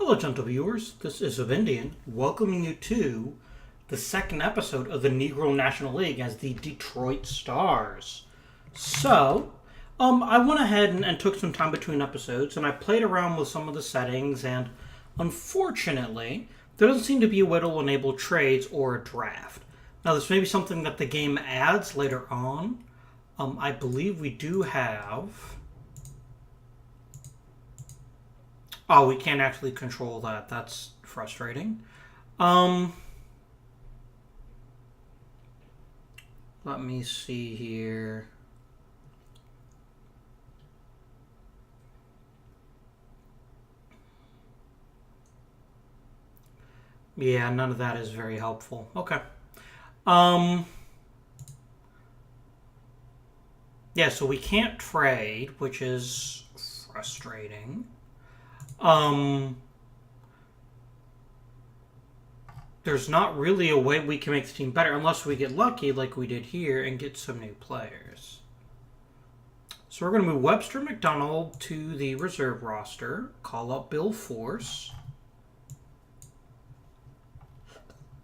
Hello, gentle viewers. This is Indian, welcoming you to the second episode of the Negro National League as the Detroit Stars. So, I went ahead and took some time between episodes, and I played around with some of the settings, and unfortunately, there doesn't seem to be a way to enable trades or a draft. Now, this may be something that the game adds later on. I believe we do have... Oh, we can't actually control that. That's frustrating. Let me see here. Yeah, none of that is very helpful. Okay. Yeah, so we can't trade, which is frustrating. There's not really a way we can make the team better unless we get lucky like we did here and get some new players. So we're going to move Webster McDonald to the reserve roster, call up Bill Force.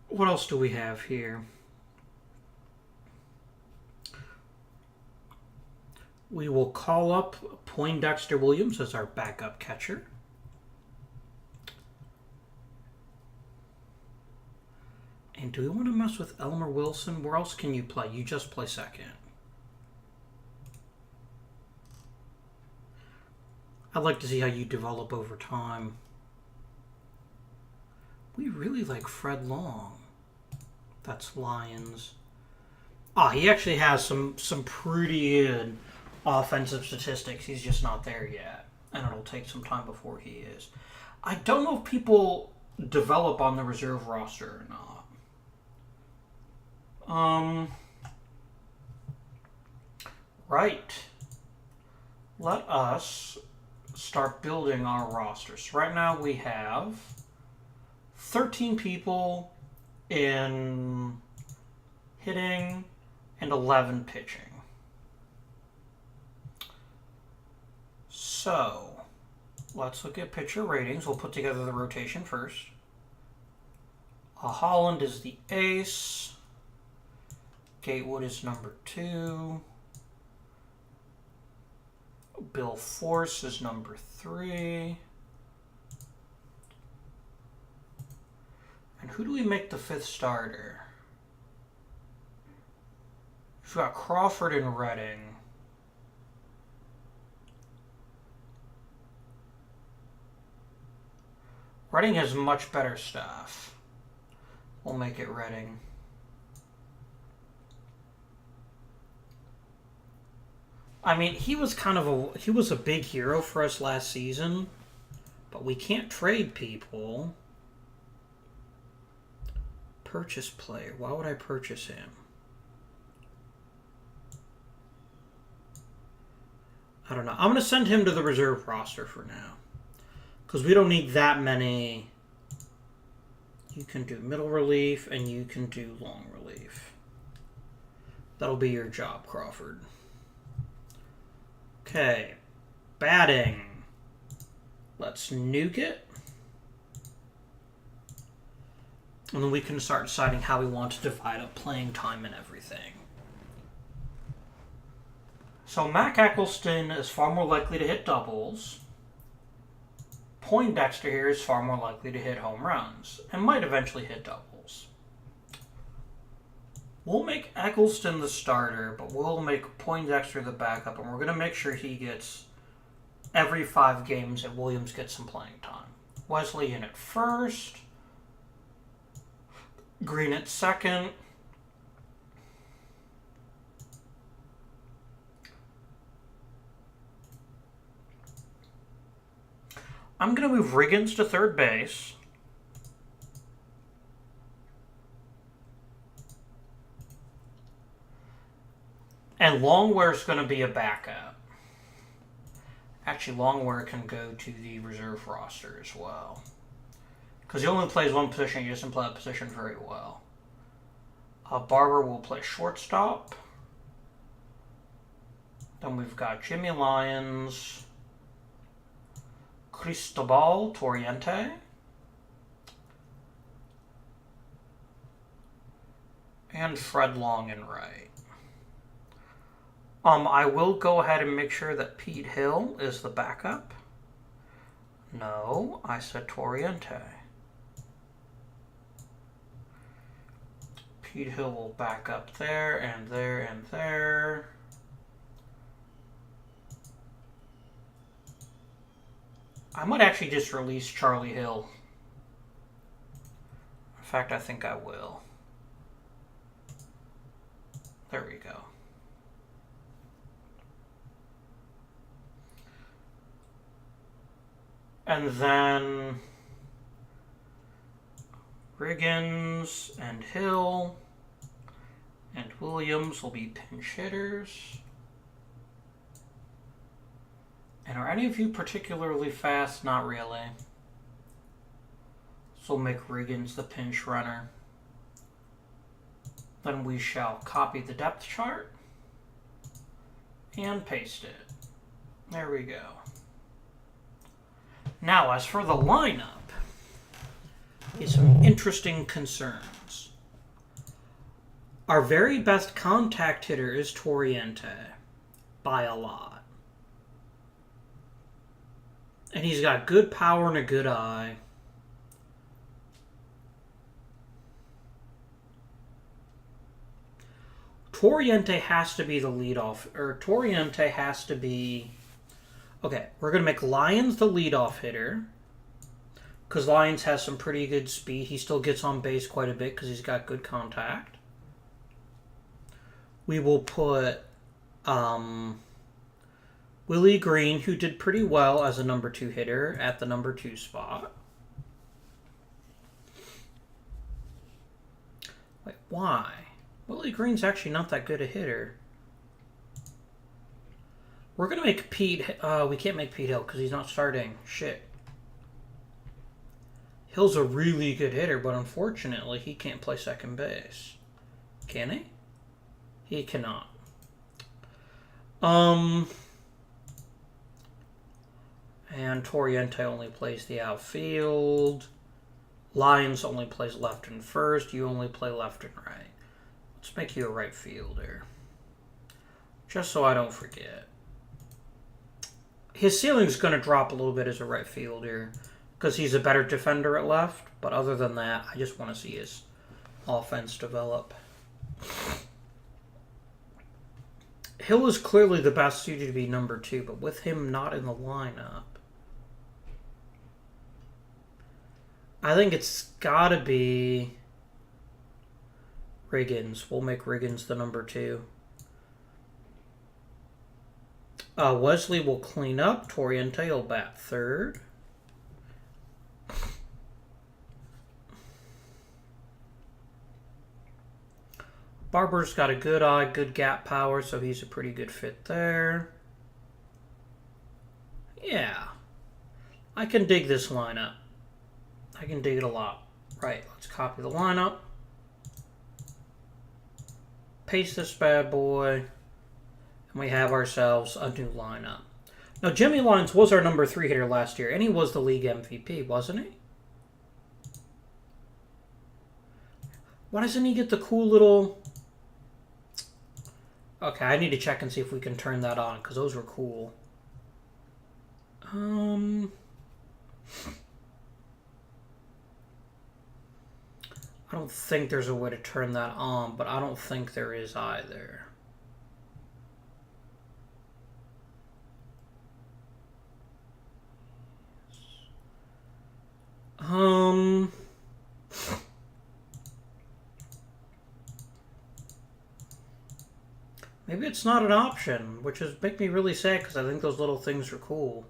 What else do we have here? We will call up Poindexter Williams as our backup catcher. And do we want to mess with Elmer Wilson? Where else can you play? You just play second. I'd like to see how you develop over time. We really like Fred Long. That's Lions. He actually has some pretty good offensive statistics. He's just not there yet. And it'll take some time before he is. I don't know if people develop on the reserve roster or not. Right. Let us start building our rosters. Right now we have 13 people in hitting and 11 pitching. So, let's look at pitcher ratings. We'll put together the rotation first. Holland is the ace. Gatewood is number 2. Bill Force is number 3. And who do we make the 5th starter? We've got Crawford and Redding. Redding has much better stuff. We'll make it Redding. I mean, he was a big hero for us last season, but we can't trade people. Purchase player. Why would I purchase him? I don't know. I'm going to send him to the reserve roster for now, because we don't need that many. You can do middle relief, and you can do long relief. That'll be your job, Crawford. Okay, batting. Let's nuke it. And then we can start deciding how we want to divide up playing time and everything. So Mac Eccleston is far more likely to hit doubles. Poindexter here is far more likely to hit home runs and might eventually hit doubles. We'll make Eccleston the starter, but we'll make Poindexter the backup, and we're going to make sure he gets every 5 games that Williams gets some playing time. Wesley in at first. Green at second. I'm going to move Riggins to third base. And Longware's going to be a backup. Actually, Longware can go to the reserve roster as well, because he only plays one position. He doesn't play that position very well. Barber will play shortstop. Then we've got Jimmy Lyons, Cristobal Torriente, And Fred Long in right. I will go ahead and make sure that Pete Hill is the backup. No, I said Toriente. Pete Hill will back up there and there and there. I might actually just release Charlie Hill. In fact, I think I will. There we go. And then Riggins and Hill and Williams will be pinch hitters. And are any of you particularly fast? Not really. So we'll make Riggins the pinch runner. Then we shall copy the depth chart and paste it. There we go. Now, as for the lineup, is some interesting concerns. Our very best contact hitter is Toriente, by a lot. And he's got good power and a good eye. Toriente has to be the leadoff, or Toriente has to be... Okay, we're going to make Lyons the leadoff hitter, because Lyons has some pretty good speed. He still gets on base quite a bit because he's got good contact. We will put Willie Green, who did pretty well as a number 2 hitter, at the number 2 spot. Wait, why? Willie Green's actually not that good a hitter. We're going to make Pete... we can't make Pete Hill because he's not starting. Shit. Hill's a really good hitter, but unfortunately he can't play second base. Can he? He cannot. And Toriente only plays the outfield. Lyons only plays left and first. You only play left and right. Let's make you a right fielder. Just so I don't forget. His ceiling's going to drop a little bit as a right fielder because he's a better defender at left. But other than that, I just want to see his offense develop. Hill is clearly the best suited to be number 2, but with him not in the lineup, I think it's got to be Riggins. We'll make Riggins the number 2. Wesley will clean up. Toriente will bat third. Barber's got a good eye, good gap power, so he's a pretty good fit there. Yeah. I can dig this lineup. I can dig it a lot. Right, let's copy the lineup. Paste this bad boy. And we have ourselves a new lineup. Now, Jimmy Lyons was our number 3 hitter last year, and he was the league MVP, wasn't he? Why doesn't he get the cool little... Okay, I need to check and see if we can turn that on, because those were cool. I don't think there's a way to turn that on, but I don't think there is either. Maybe it's not an option, which is make me really sad because I think those little things are cool.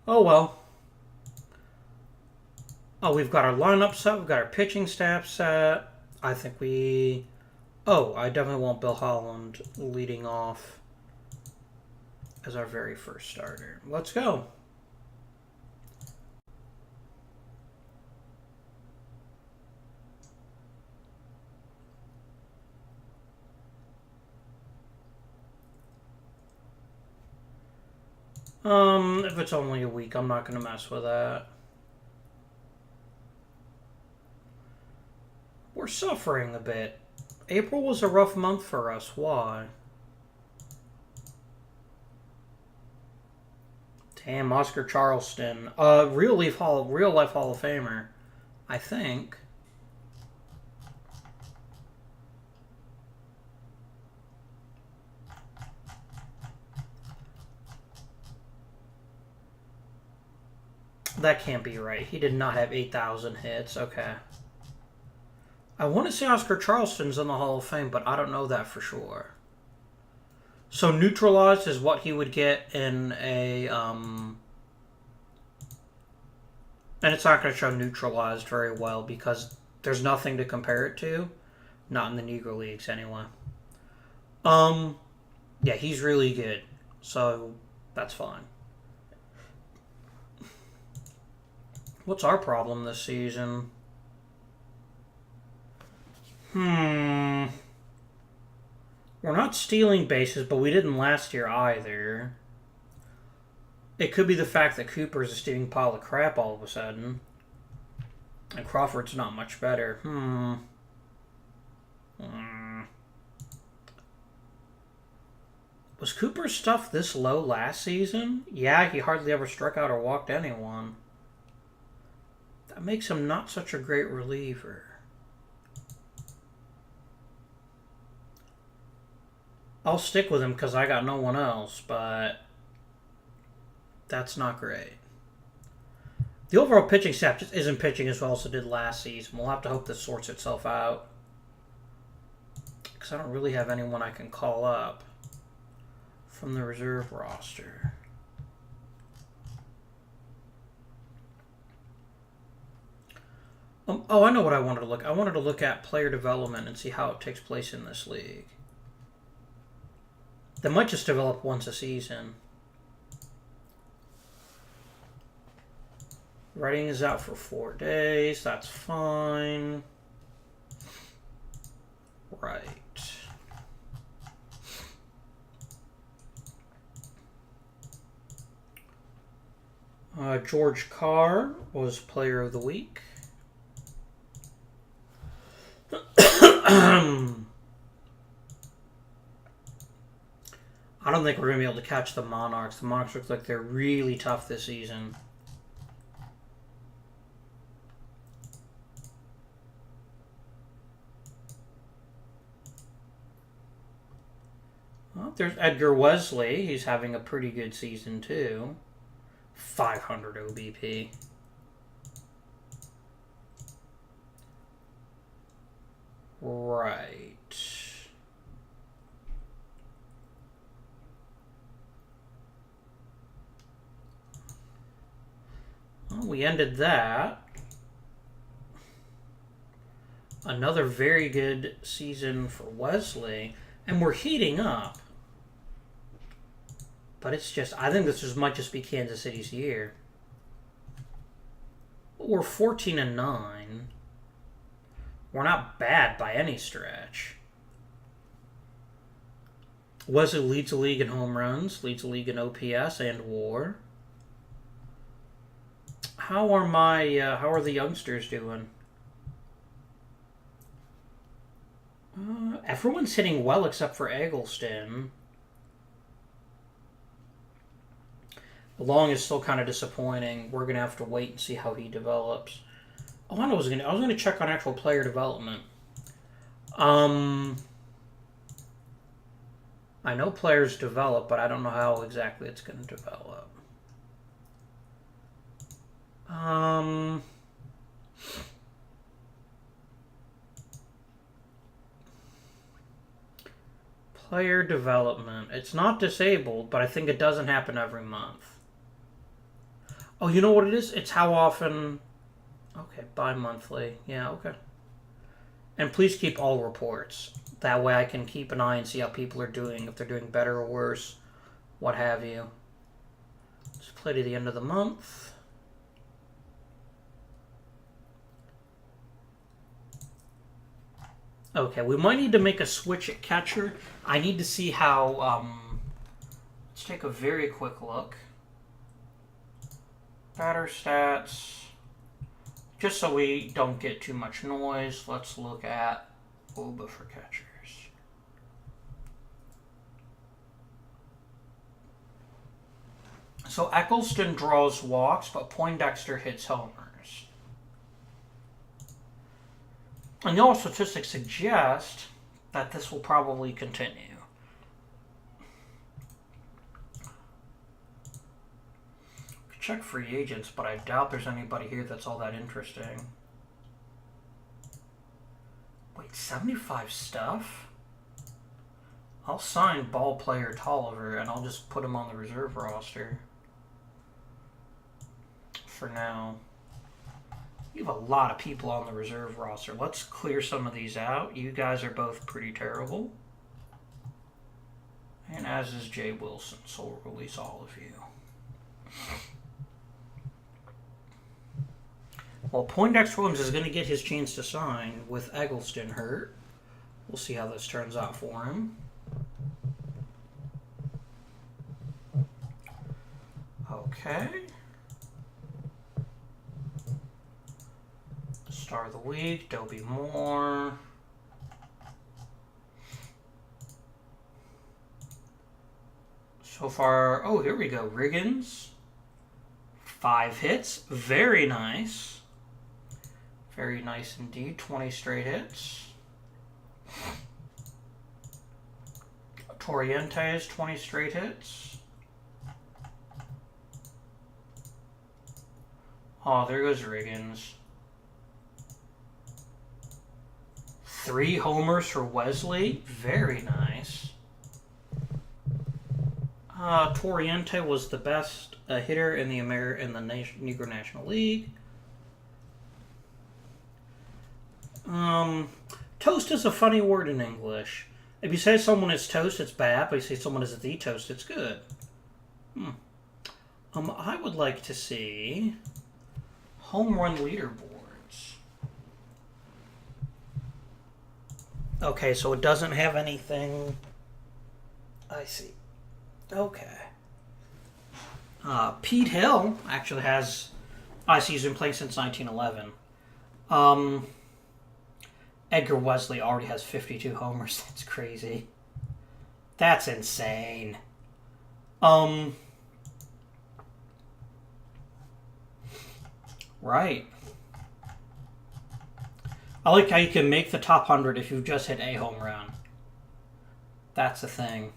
Oh well. Oh, we've got our lineup set. We've got our pitching staff set. I think we... Oh, I definitely want Bill Holland leading off as our very first starter. Let's go. If it's only a week, I'm not going to mess with that. We're suffering a bit. April was a rough month for us. Why? Damn, Oscar Charleston. Real life Hall of Famer, I think. That can't be right. He did not have 8,000 hits. Okay. I want to say Oscar Charleston's in the Hall of Fame, but I don't know that for sure. So neutralized is what he would get in a... And it's not going to show neutralized very well because there's nothing to compare it to. Not in the Negro Leagues, anyway. Yeah, he's really good. So, that's fine. What's our problem this season? We're not stealing bases, but we didn't last year either. It could be the fact that Cooper's a steaming pile of crap all of a sudden. And Crawford's not much better. Was Cooper's stuff this low last season? Yeah, he hardly ever struck out or walked anyone. That makes him not such a great reliever. I'll stick with him because I got no one else, but that's not great. The overall pitching staff just isn't pitching as well as it did last season. We'll have to hope this sorts itself out. Because I don't really have anyone I can call up from the reserve roster. Oh, I know what I wanted to look. I wanted to look at player development and see how it takes place in this league. They might just develop once a season. Writing is out for 4 days. That's fine. Right. George Carr was Player of the Week. I don't think we're going to be able to catch the Monarchs. The Monarchs look like they're really tough this season. Well, there's Edgar Wesley. He's having a pretty good season, too. 500 OBP. Right. Well, we ended that. Another very good season for Wesley. And we're heating up. But it's just, I think this might just be Kansas City's year. We're 14-9. We're not bad by any stretch. Wesley leads the league in home runs, leads the league in OPS and WAR. How are the youngsters doing? Everyone's hitting well except for Eggleston. Long is still kind of disappointing. We're gonna have to wait and see how he develops. Oh, I know I was gonna check on actual player development. I know players develop, but I don't know how exactly it's gonna develop. Player development. It's not disabled, but I think it doesn't happen every month. Oh, you know what it is? It's how often... Okay, bi-monthly. Yeah, okay. And please keep all reports. That way I can keep an eye and see how people are doing, if they're doing better or worse, what have you. Let's play to the end of the month. Okay, we might need to make a switch at catcher. I need to see how... let's take a very quick look. Batter stats. Just so we don't get too much noise, let's look at OOTP for catchers. So Eccleston draws walks, but Poindexter hits homers. And the all statistics suggest that this will probably continue. Check free agents, but I doubt there's anybody here that's all that interesting. Wait, 75 stuff? I'll sign ball player Tolliver and I'll just put him on the reserve roster. For now. You have a lot of people on the reserve roster. Let's clear some of these out. You guys are both pretty terrible. And as is Jay Wilson, so we'll release all of you. Well, Poindexter Williams is going to get his chance to sign with Eggleston hurt. We'll see how this turns out for him. Okay. Star of the week, Dobie Moore. So far, oh, here we go. Riggins. 5 hits. Very nice. Very nice indeed. 20 straight hits. Torrientes, 20 straight hits. Oh, there goes Riggins. 3 homers for Wesley. Very nice. Torriente was the best hitter in the Negro National League. Toast is a funny word in English. If you say someone is toast, it's bad. But if you say someone is the toast, it's good. I would like to see home run leaderboards. Okay, so it doesn't have anything. I see. Okay. Pete Hill actually has. I see he's been playing since 1911. Edgar Wesley already has 52 homers. That's crazy. That's insane. Right. I like how you can make the top 100 if you've just hit a home run. That's the thing.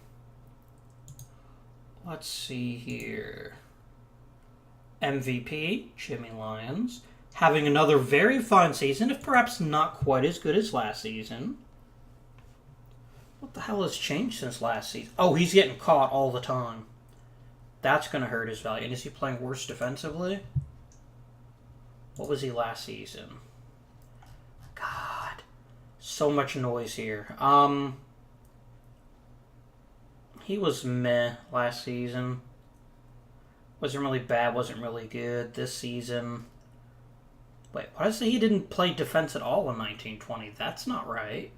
Let's see here. MVP, Jimmy Lyons. Having another very fine season, if perhaps not quite as good as last season. What the hell has changed since last season? Oh, he's getting caught all the time. That's going to hurt his value. And is he playing worse defensively? What was he last season? God. So much noise here. He was meh last season. Wasn't really bad, wasn't really good. This season... Wait, why does he didn't play defense at all in 1920? That's not right.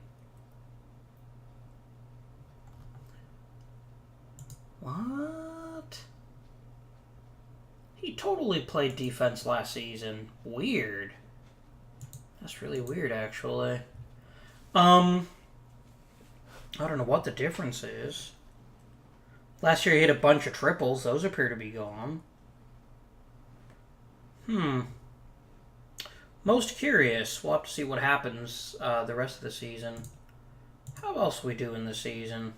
What? He totally played defense last season. Weird. That's really weird, actually. I don't know what the difference is. Last year he hit a bunch of triples. Those appear to be gone. Most curious. We'll have to see what happens the rest of the season. How else we do in the season?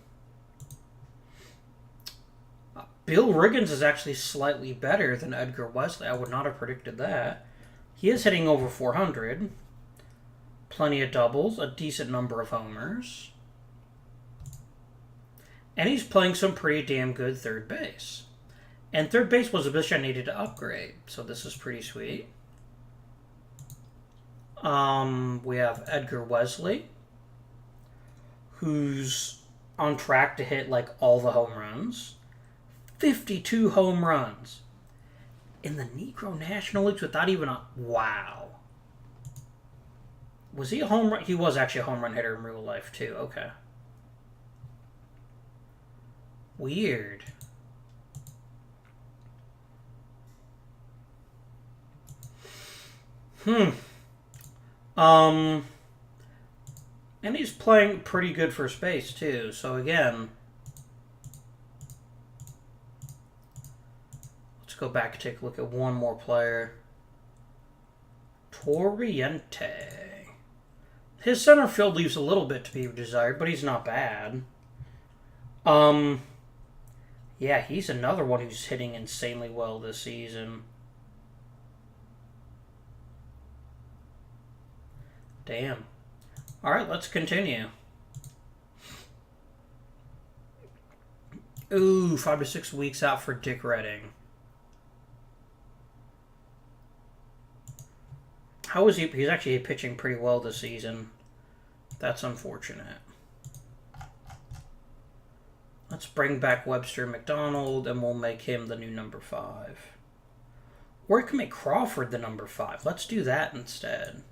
Bill Riggins is actually slightly better than Edgar Wesley. I would not have predicted that. He is hitting over 400. Plenty of doubles. A decent number of homers. And he's playing some pretty damn good third base. And third base was a position I needed to upgrade. So this is pretty sweet. We have Edgar Wesley, who's on track to hit like all the home runs. 52 home runs in the Negro National Leagues without even a... Wow. Was he a home run? He was actually a home run hitter in real life too. Okay. Weird. And he's playing pretty good for space, too. So, again, let's go back and take a look at one more player. Torriente. His center field leaves a little bit to be desired, but he's not bad. Yeah, he's another one who's hitting insanely well this season. Damn. Alright, let's continue. Ooh, 5 to 6 weeks out for Dick Redding. How is he? He's actually pitching pretty well this season. That's unfortunate. Let's bring back Webster McDonald, and we'll make him the new number 5. Or we can make Crawford the number 5. Let's do that instead.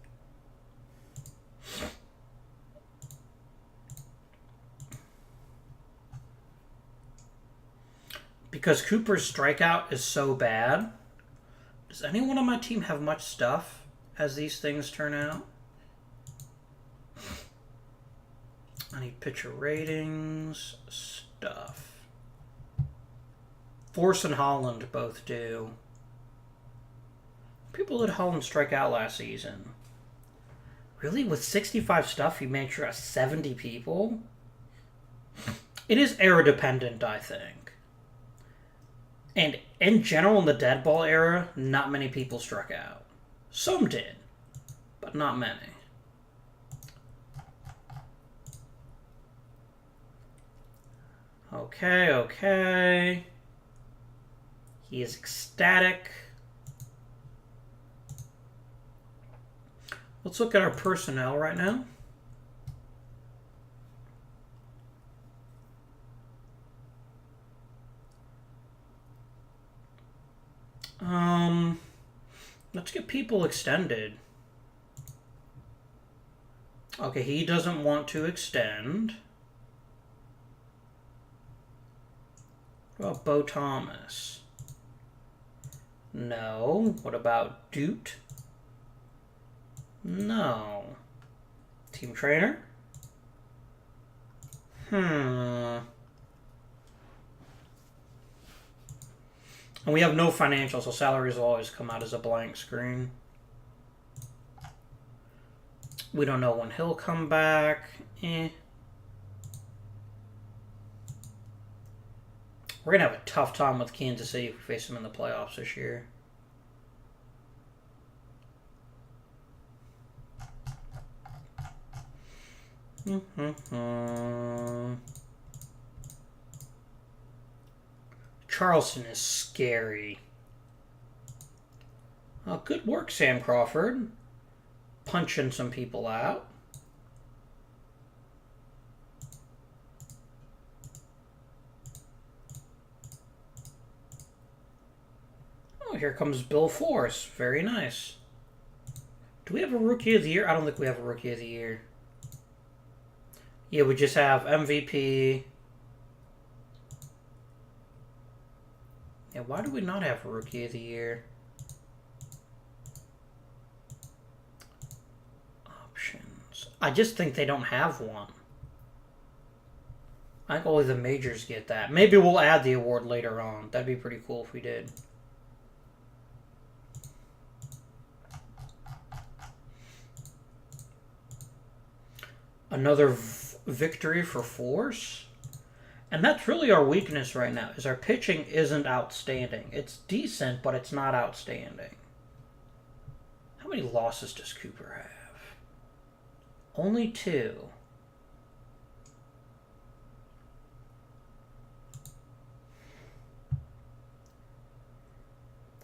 Because Cooper's strikeout is so bad. Does anyone on my team have much stuff as these things turn out? I need pitcher ratings, stuff. Force and Holland both do. People let Holland strike out last season. Really? With 65 stuff, you made sure 70 people? It is era dependent, I think. And in general, in the dead ball era, not many people struck out. Some did, but not many. Okay. He is ecstatic. Let's look at our personnel right now. Let's get people extended. Okay, he doesn't want to extend. What about Bo Thomas? No. What about Doot? No. Team trainer? And we have no financials, so salaries will always come out as a blank screen. We don't know when he'll come back. We're going to have a tough time with Kansas City if we face them in the playoffs this year. Charleston is scary. Oh, good work, Sam Crawford. Punching some people out. Oh, here comes Bill Force. Very nice. Do we have a Rookie of the Year? I don't think we have a Rookie of the Year. Yeah, we just have MVP. Yeah, why do we not have a Rookie of the Year? Options. I just think they don't have one. I think only the majors get that. Maybe we'll add the award later on. That'd be pretty cool if we did. Another victory for Force. And that's really our weakness right now, is our pitching isn't outstanding. It's decent, but it's not outstanding. How many losses does Cooper have? Only 2.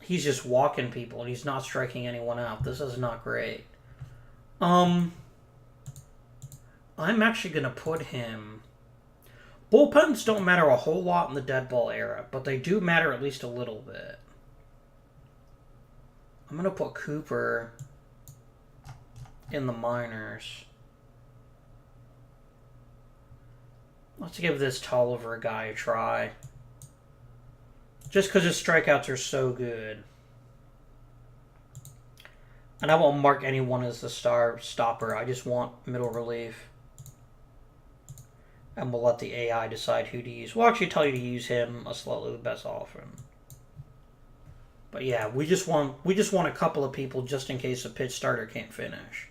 He's just walking people, and he's not striking anyone out. This is not great. I'm actually going to put him... Bullpens don't matter a whole lot in the dead ball era, but they do matter at least a little bit. I'm going to put Cooper in the minors. Let's give this Tolliver guy a try. Just because his strikeouts are so good. And I won't mark anyone as the star stopper. I just want middle relief. And we'll let the AI decide who to use. We'll actually tell you to use him a slightly the best often. But yeah, we just want a couple of people just in case a pitch starter can't finish.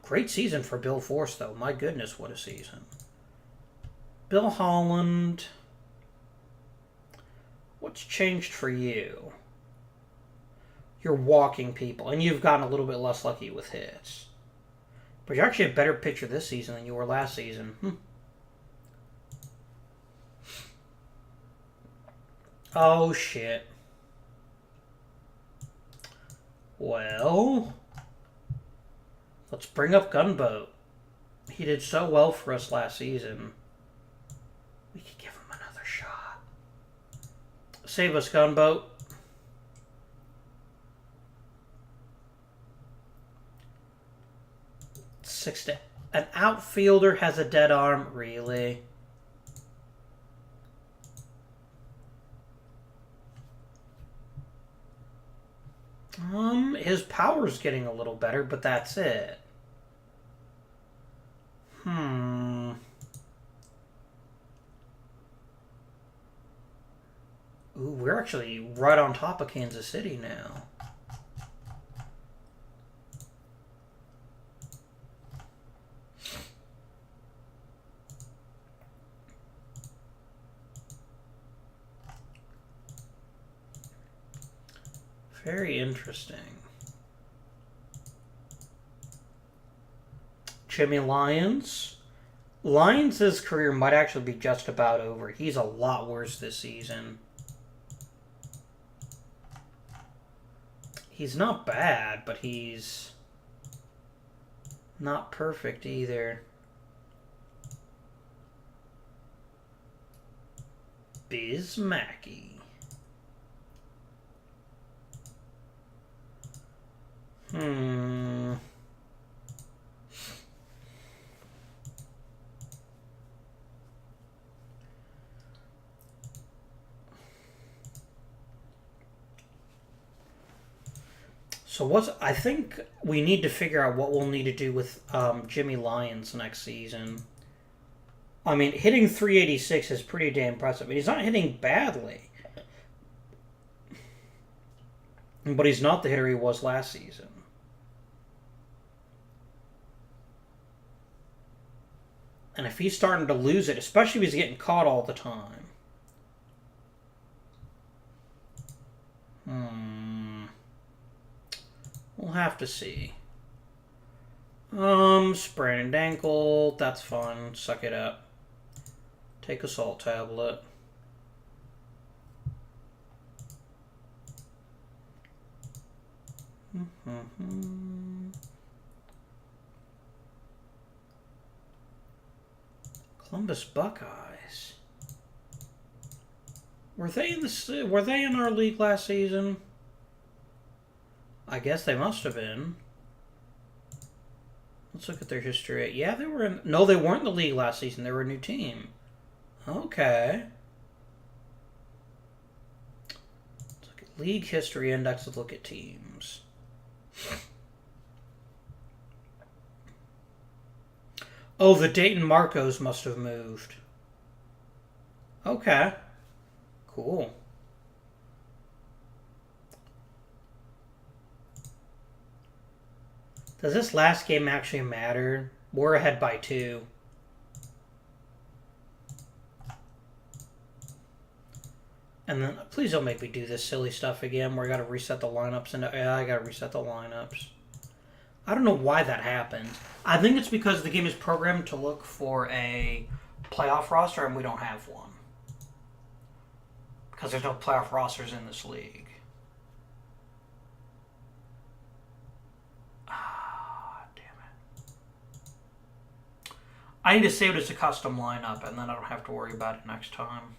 Great season for Bill Force, though. My goodness, what a season. Bill Holland. What's changed for you? You're walking people, and you've gotten a little bit less lucky with hits. But you're actually a better pitcher this season than you were last season. Oh, shit. Well, let's bring up Gunboat. He did so well for us last season. We could give him another shot. Save us, Gunboat. An outfielder has a dead arm? Really? His power's getting a little better, but that's it. Ooh, we're actually right on top of Kansas City now. Very interesting. Jimmy Lyons. Lyons' career might actually be just about over. He's a lot worse this season. He's not bad, but he's not perfect either. Bismacky. So I think we need to figure out what we'll need to do with Jimmy Lyons next season. I mean, hitting 386 is pretty damn impressive. He's not hitting badly. But he's not the hitter he was last season. And if he's starting to lose it, especially if he's getting caught all the time. We'll have to see. Sprained ankle. That's fun. Suck it up. Take a salt tablet. Columbus Buckeyes. Were they in our league last season? I guess they must have been. Let's look at their history. Yeah, they were in... No, they weren't in the league last season. They were a new team. Okay. Let's look at league history index. Let's look at teams. Oh, the Dayton Marcos must have moved. Okay. Cool. Does this last game actually matter? We're ahead by 2. And then, please don't make me do this silly stuff again where I gotta reset the lineups. Yeah, I gotta reset the lineups. I don't know why that happened. I think it's because the game is programmed to look for a playoff roster and we don't have one. Because there's no playoff rosters in this league. I need to save it as a custom lineup, and then I don't have to worry about it next time.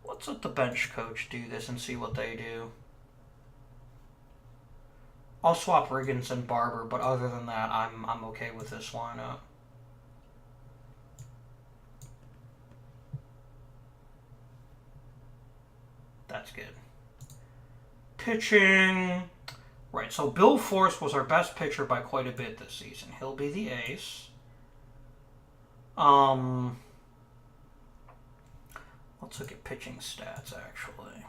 Let's let the bench coach do this and see what they do. I'll swap Riggins and Barber, but other than that, I'm okay with this lineup. That's good. Pitching. Right, so Bill Force was our best pitcher by quite a bit this season. He'll be the ace. Let's look at pitching stats, actually.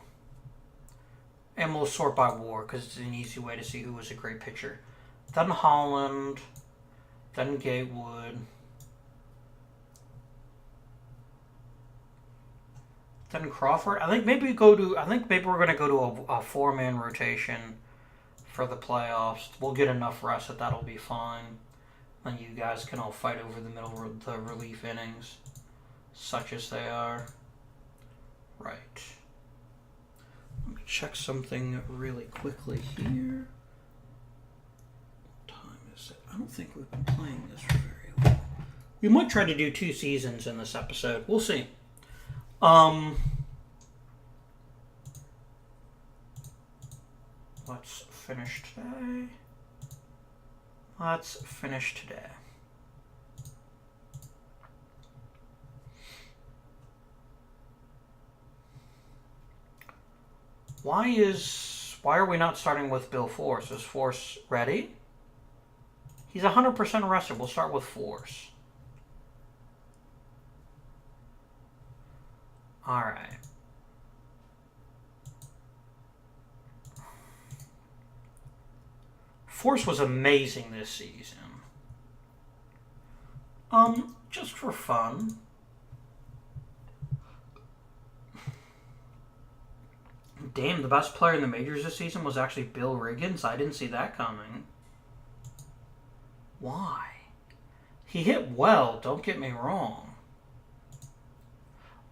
And we'll sort by WAR, because it's an easy way to see who was a great pitcher. Then Holland. Then Gatewood. Then Crawford. I think maybe we're going to go to a four-man rotation for the playoffs. We'll get enough rest that that'll be fine. Then you guys can all fight over the middle of the relief innings, such as they are. Right. Let me check something really quickly here. What time is it? I don't think we've been playing this for very long. We might try to do 2 seasons in this episode. We'll see. Let's finish today. Let's finish today. Why are we not starting with Bill Force? Is Force ready? He's 100% rested. We'll start with Force. All right. Force was amazing this season. Just for fun. Damn, the best player in the majors this season was actually Bill Riggins. I didn't see that coming. Why? He hit well, don't get me wrong.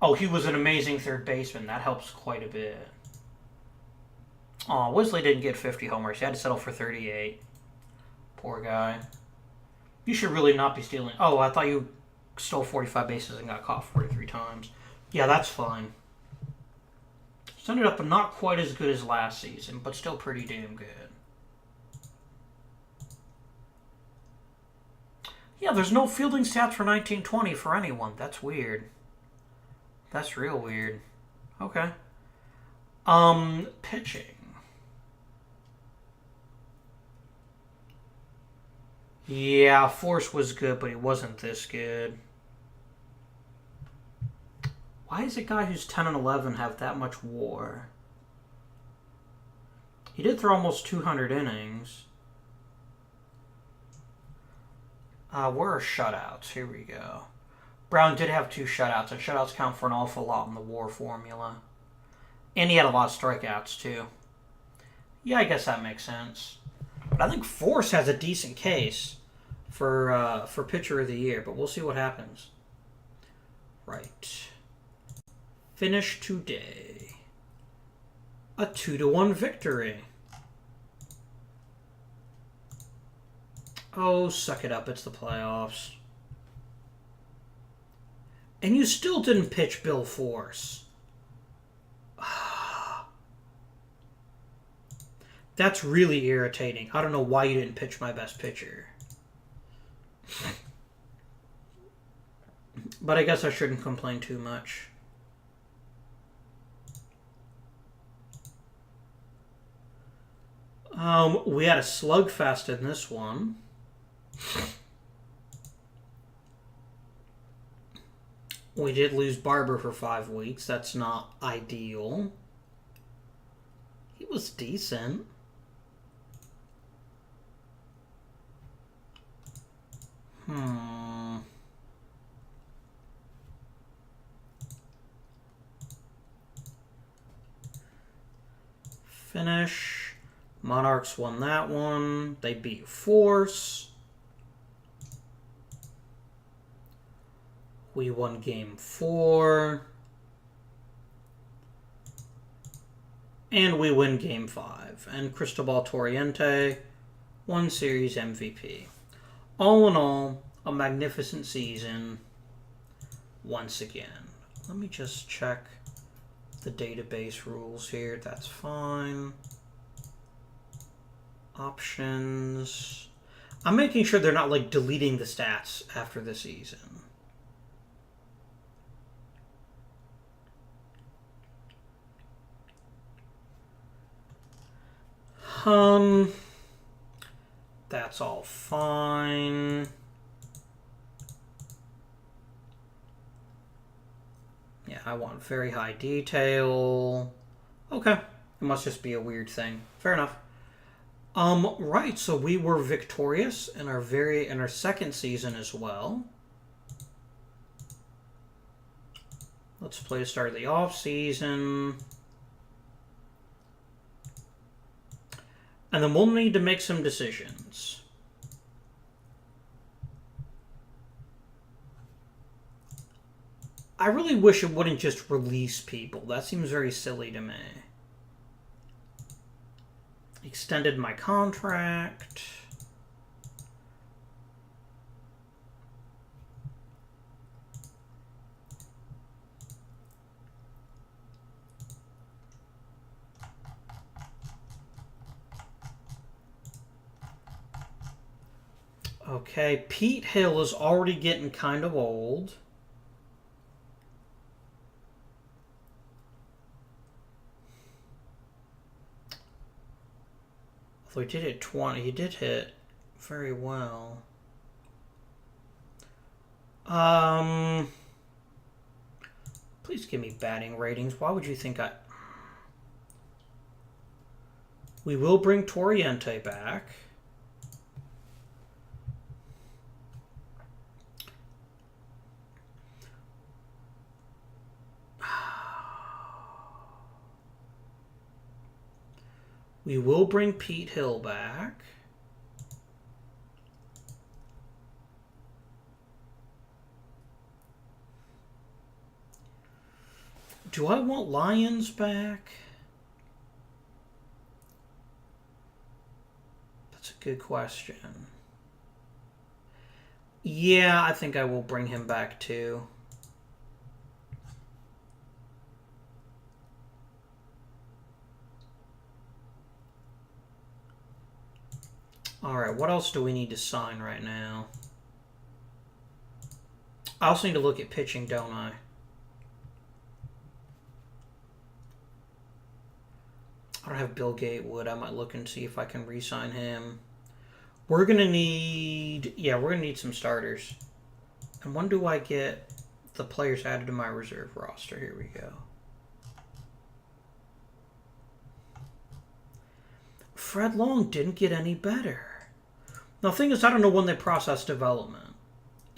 Oh, he was an amazing third baseman. That helps quite a bit. Oh, Wesley didn't get 50 homers. He had to settle for 38. Poor guy. You should really not be stealing. Oh, I thought you stole 45 bases and got caught 43 times. Yeah, that's fine. So ended up not quite as good as last season, but still pretty damn good. Yeah, there's no fielding stats for 1920 for anyone. That's weird. That's real weird. Okay. Pitching. Yeah, Force was good, but he wasn't this good. Why does a guy who's 10 and 11 have that much WAR? He did throw almost 200 innings. Where are shutouts? Here we go. Brown did have 2 shutouts, and shutouts count for an awful lot in the WAR formula. And he had a lot of strikeouts, too. Yeah, I guess that makes sense. But I think Force has a decent case for Pitcher of the Year, but we'll see what happens. Right. Finish today. A 2-1 victory. Oh, suck it up. It's the playoffs. And you still didn't pitch Bill Force. That's really irritating. I don't know why you didn't pitch my best pitcher. But I guess I shouldn't complain too much. We had a slugfest in this one. We did lose Barber for 5 weeks. That's not ideal. He was decent. Finish. Monarchs won that one. They beat Force. We won game 4. And we win game 5. And Cristobal Torriente won Series MVP. All in all, a magnificent season once again. Let me just check the database rules here. That's fine. Options. I'm making sure they're not like deleting the stats after the season. Um, that's all fine. Yeah, I want very high detail. Okay. It must just be a weird thing. Fair enough. Right, so we were victorious in our second season as well. Let's play to start the off season. And then we'll need to make some decisions. I really wish it wouldn't just release people. That seems very silly to me. Extended my contract. Okay, Pete Hill is already getting kind of old. Although he did hit 20. He did hit very well. Please give me batting ratings. Why would you think I... We will bring Toriente back. We will bring Pete Hill back. Do I want Lyons back? That's a good question. Yeah, I think I will bring him back too. Alright, what else do we need to sign right now? I also need to look at pitching, don't I? I don't have Bill Gatewood. I might look and see if I can re-sign him. We're going to need... Yeah, we're going to need some starters. And when do I get the players added to my reserve roster? Here we go. Fred Long didn't get any better. Now, the thing is, I don't know when they process development.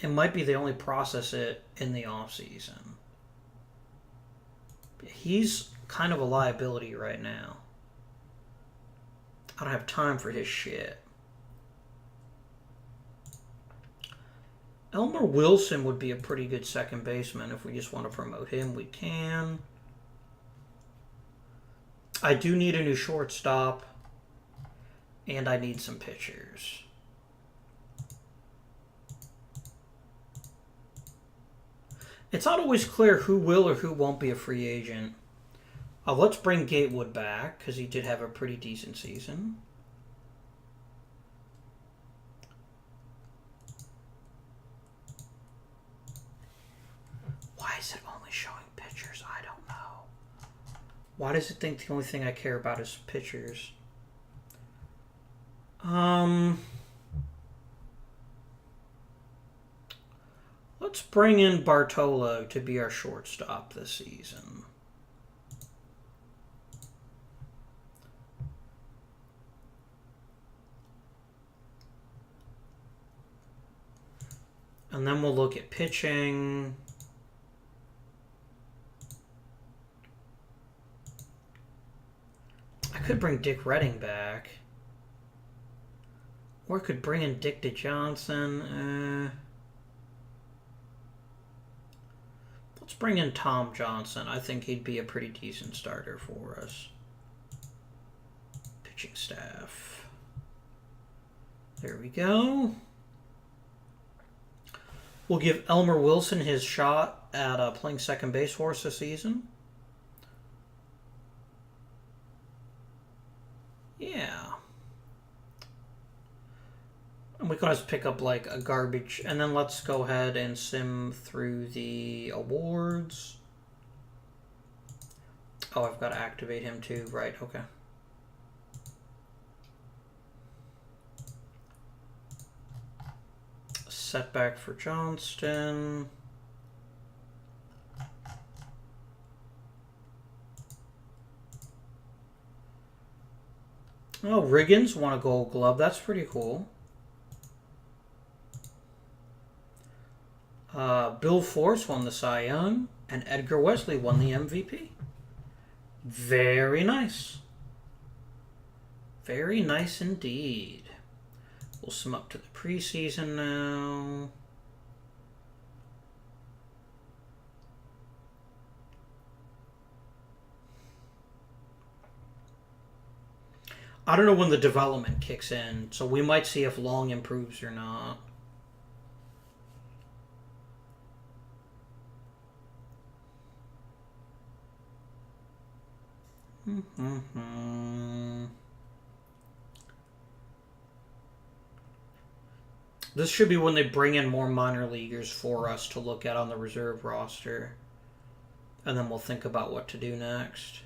It might be they only process it in the off-season. He's kind of a liability right now. I don't have time for his shit. Elmer Wilson would be a pretty good second baseman. If we just want to promote him, we can. I do need a new shortstop. And I need some pitchers. It's not always clear who will or who won't be a free agent. Let's bring Gatewood back, because he did have a pretty decent season. Why is it only showing pitchers? I don't know. Why does it think the only thing I care about is pitchers? Let's bring in Bartolo to be our shortstop this season. And then we'll look at pitching. I could bring Dick Redding back. Or could bring in Dick DeJohnson. Let's bring in Tom Johnson. I think he'd be a pretty decent starter for us. Pitching staff. There we go. We'll give Elmer Wilson his shot at playing second base for us this season. Yeah. And we can always pick up like a garbage. And then let's go ahead and sim through the awards. Oh, I've got to activate him too. Right, okay. setback for Johnston. Oh, Riggins won a Gold Glove. That's pretty cool. Bill Force won the Cy Young, and Edgar Wesley won the MVP. Very nice. Very nice indeed. We'll sum up to the preseason now. I don't know when the development kicks in, so we might see if Long improves or not. This should be when they bring in more minor leaguers for us to look at on the reserve roster. And then we'll think about what to do next.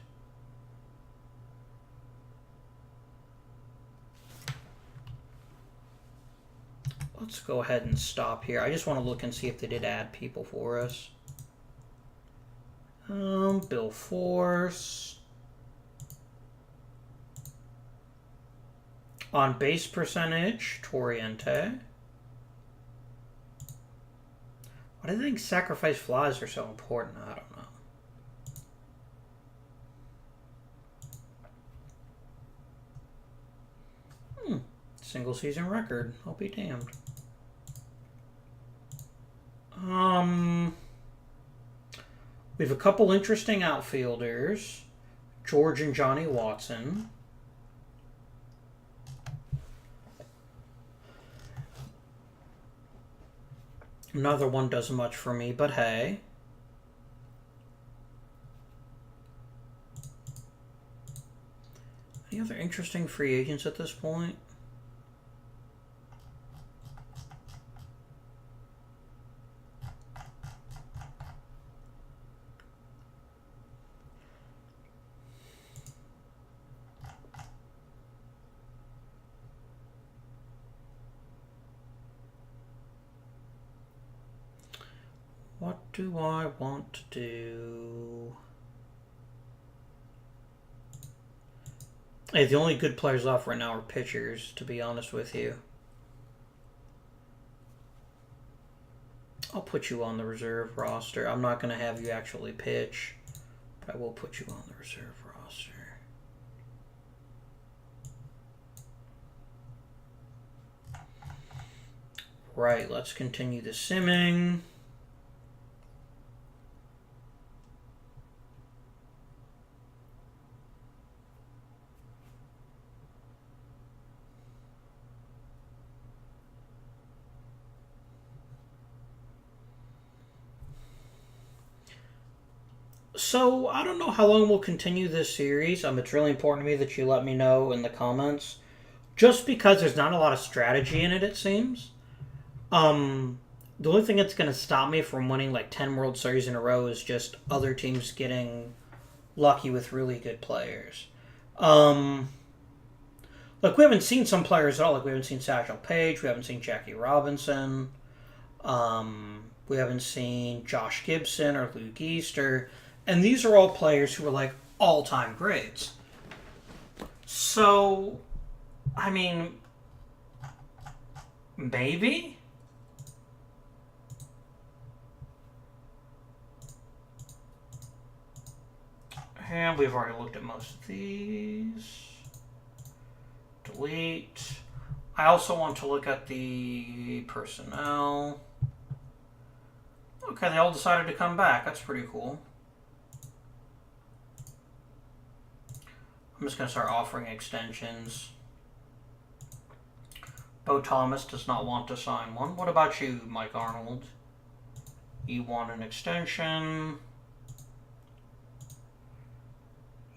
Let's go ahead and stop here. I just want to look and see if they did add people for us. Bill Force. On base percentage, Toriente. Why do they think sacrifice flies are so important? I don't know. Single season record. I'll be damned. We have a couple interesting outfielders. George and Johnny Watson. Another one doesn't much for me, but hey. Any other interesting free agents at this point? What do I want to do? Hey, the only good players off right now are pitchers, to be honest with you. I'll put you on the reserve roster. I'm not going to have you actually pitch, but I will put you on the reserve roster. Right, let's continue the simming. So, I don't know how long we'll continue this series. It's really important to me that you let me know in the comments. Just because there's not a lot of strategy in it, it seems. The only thing that's going to stop me from winning like 10 World Series in a row is just other teams getting lucky with really good players. Look, we haven't seen some players at all. Like, we haven't seen Satchel Paige. We haven't seen Jackie Robinson. We haven't seen Josh Gibson or Luke Easter. And these are all players who are like all-time greats. So, I mean, maybe? And we've already looked at most of these. Delete. I also want to look at the personnel. Okay, they all decided to come back. That's pretty cool. I'm just going to start offering extensions. Bo Thomas does not want to sign one. What about you, Mike Arnold? You want an extension.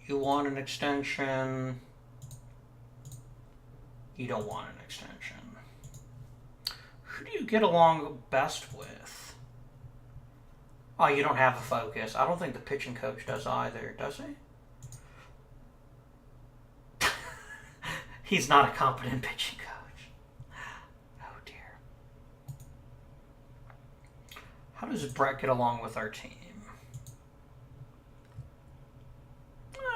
You want an extension. You don't want an extension. Who do you get along best with? Oh, you don't have a focus. I don't think the pitching coach does either, does he? He's not a competent pitching coach. Oh, dear. How does Brett get along with our team?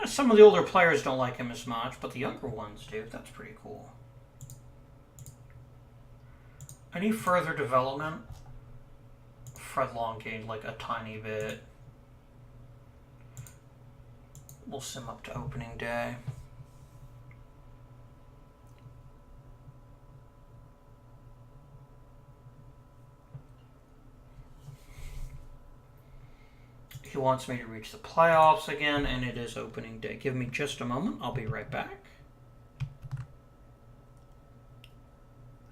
Some of the older players don't like him as much, but the younger ones do. That's pretty cool. Any further development? Fred Long gained like a tiny bit. We'll sim up to opening day. He wants me to reach the playoffs again, and it is opening day. Give me just a moment. I'll be right back.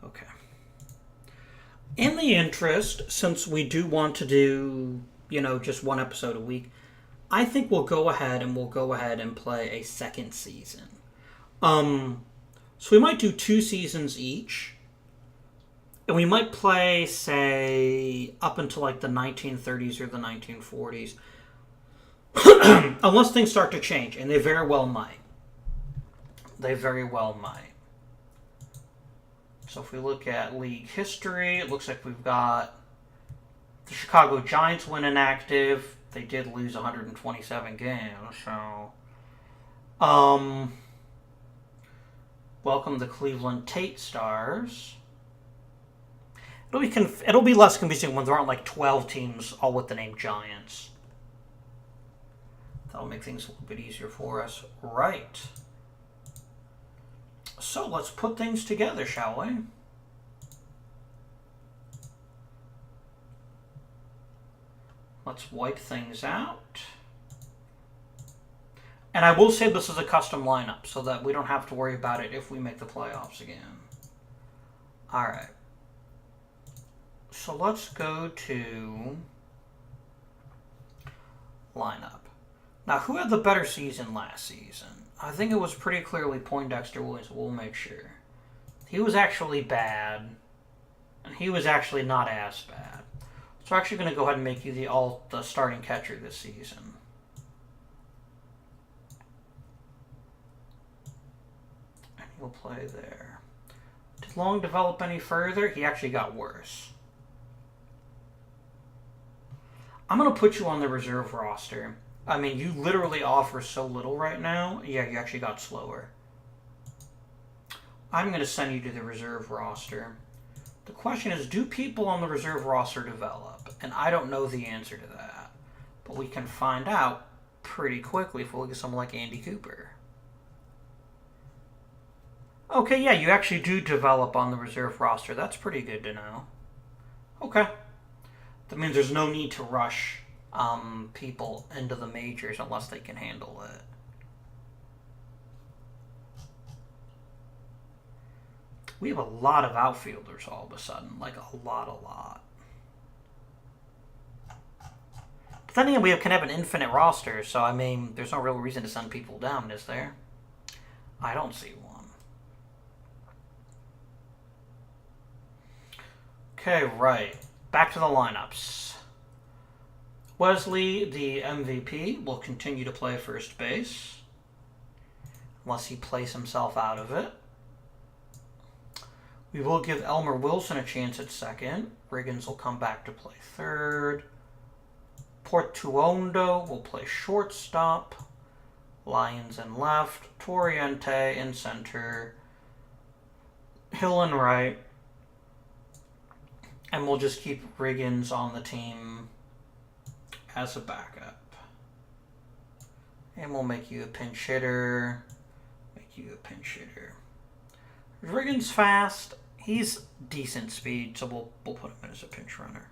Okay. In the interest, since we do want to do, just one episode a week, I think we'll go ahead and play a second season. So we might do 2 seasons each. And we might play, say, up until like the 1930s or the 1940s. Unless things start to change, and they very well might. They very well might. So if we look at league history, it looks like we've got the Chicago Giants win inactive. They did lose 127 games, so... welcome the Cleveland Tate Stars. It'll be less confusing when there aren't like 12 teams all with the name Giants. That'll make things a little bit easier for us. Right. So let's put things together, shall we? Let's wipe things out. And I will say this is a custom lineup so that we don't have to worry about it if we make the playoffs again. Alright. So let's go to lineup. Now, who had the better season last season? I think it was pretty clearly Poindexter Williams. We'll make sure. He was actually bad, and he was actually not as bad. So we're actually going to go ahead and make you the starting catcher this season. And he'll play there. Did Long develop any further? He actually got worse. I'm going to put you on the reserve roster. I mean, you literally offer so little right now. Yeah, you actually got slower. I'm going to send you to the reserve roster. The question is, do people on the reserve roster develop? And I don't know the answer to that. But we can find out pretty quickly if we look at someone like Andy Cooper. Okay, yeah, you actually do develop on the reserve roster. That's pretty good to know. Okay. That means there's no need to rush people into the majors unless they can handle it. We have a lot of outfielders all of a sudden. Like, a lot. But then again, we can have an infinite roster, so, I mean, there's no real reason to send people down, is there? I don't see one. Okay, right. Back to the lineups. Wesley, the MVP, will continue to play first base. Unless he plays himself out of it. We will give Elmer Wilson a chance at second. Riggins will come back to play third. Portuondo will play shortstop. Lyons in left. Torriente in center. Hill in right. And we'll just keep Riggins on the team as a backup. And we'll make you a pinch hitter. Riggins fast. He's decent speed, so we'll put him in as a pinch runner.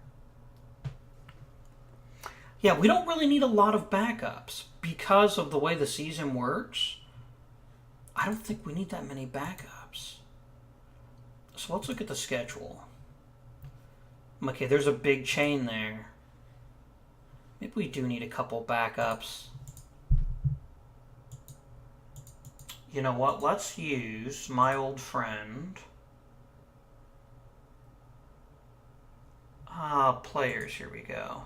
Yeah, we don't really need a lot of backups. Because of the way the season works, I don't think we need that many backups. So let's look at the schedule. Okay, there's a big chain there. Maybe we do need a couple backups. You know what? Let's use my old friend. Players. Here we go.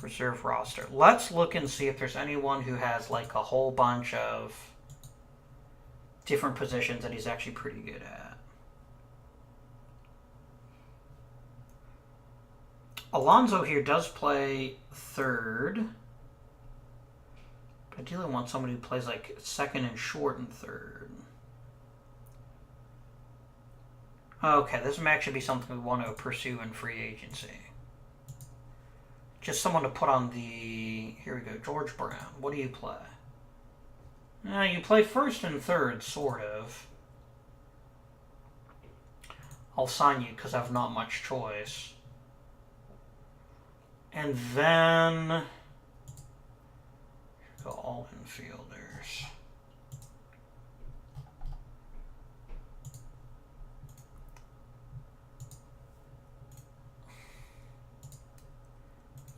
Reserve roster. Let's look and see if there's anyone who has like a whole bunch of different positions that he's actually pretty good at. Alonso here does play third. But ideally I want somebody who plays like second and short and third. Okay, this may actually be something we want to pursue in free agency. Just someone to put on the... Here we go, George Brown. What do you play? You play first and third, sort of. I'll sign you because I have not much choice. And then... Go all infielders.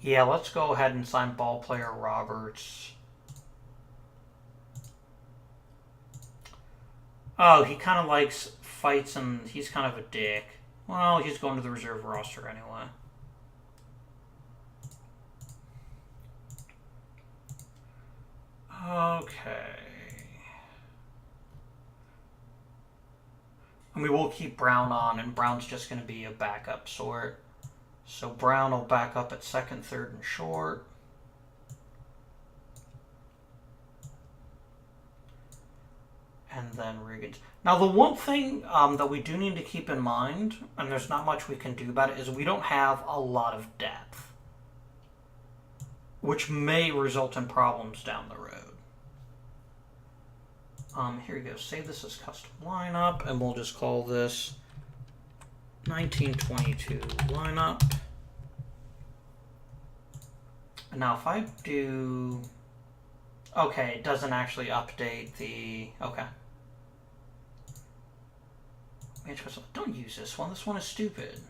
Yeah, let's go ahead and sign ball player Roberts. Oh, he kind of likes fights and he's kind of a dick. Well, he's going to the reserve roster anyway. Okay. And we will keep Brown on, and Brown's just going to be a backup sort. So Brown will back up at second, third, and short. And then Riggins. Now, the one thing that we do need to keep in mind, and there's not much we can do about it, is we don't have a lot of depth, which may result in problems down the road. Here we go. Save this as custom lineup, and we'll just call this 1922 lineup. Now, if I do... Okay, it doesn't actually update the... Okay. Don't use this one. This one is stupid.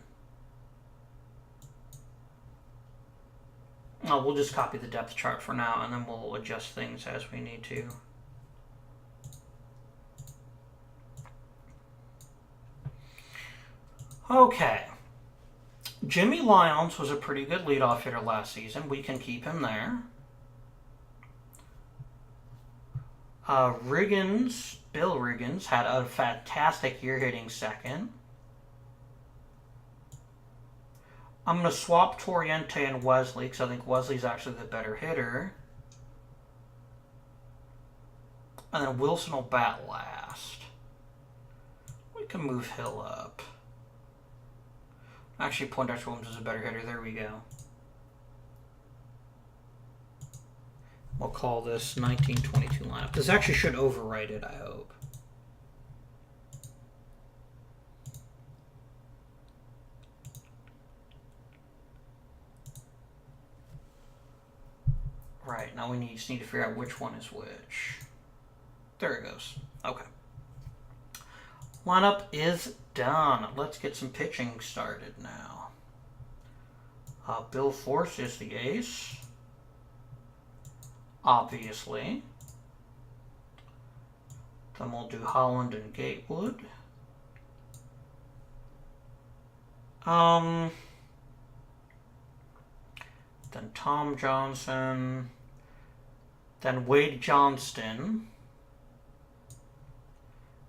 Oh, we'll just copy the depth chart for now, and then we'll adjust things as we need to. Okay. Jimmy Lyons was a pretty good leadoff hitter last season. We can keep him there. Riggins, Bill Riggins, had a fantastic year hitting second. I'm going to swap Torriente and Wesley because I think Wesley's actually the better hitter. And then Wilson will bat last. We can move Hill up. Actually, Poindexter Williams is a better hitter. There we go. We'll call this 1922 lineup. This actually should overwrite it, I hope. Right, now we just need to figure out which one is which. There it goes. Okay. Lineup is done. Let's get some pitching started now. Bill Force is the ace. Obviously. Then we'll do Holland and Gatewood. Then Tom Johnson. Then Wade Johnston.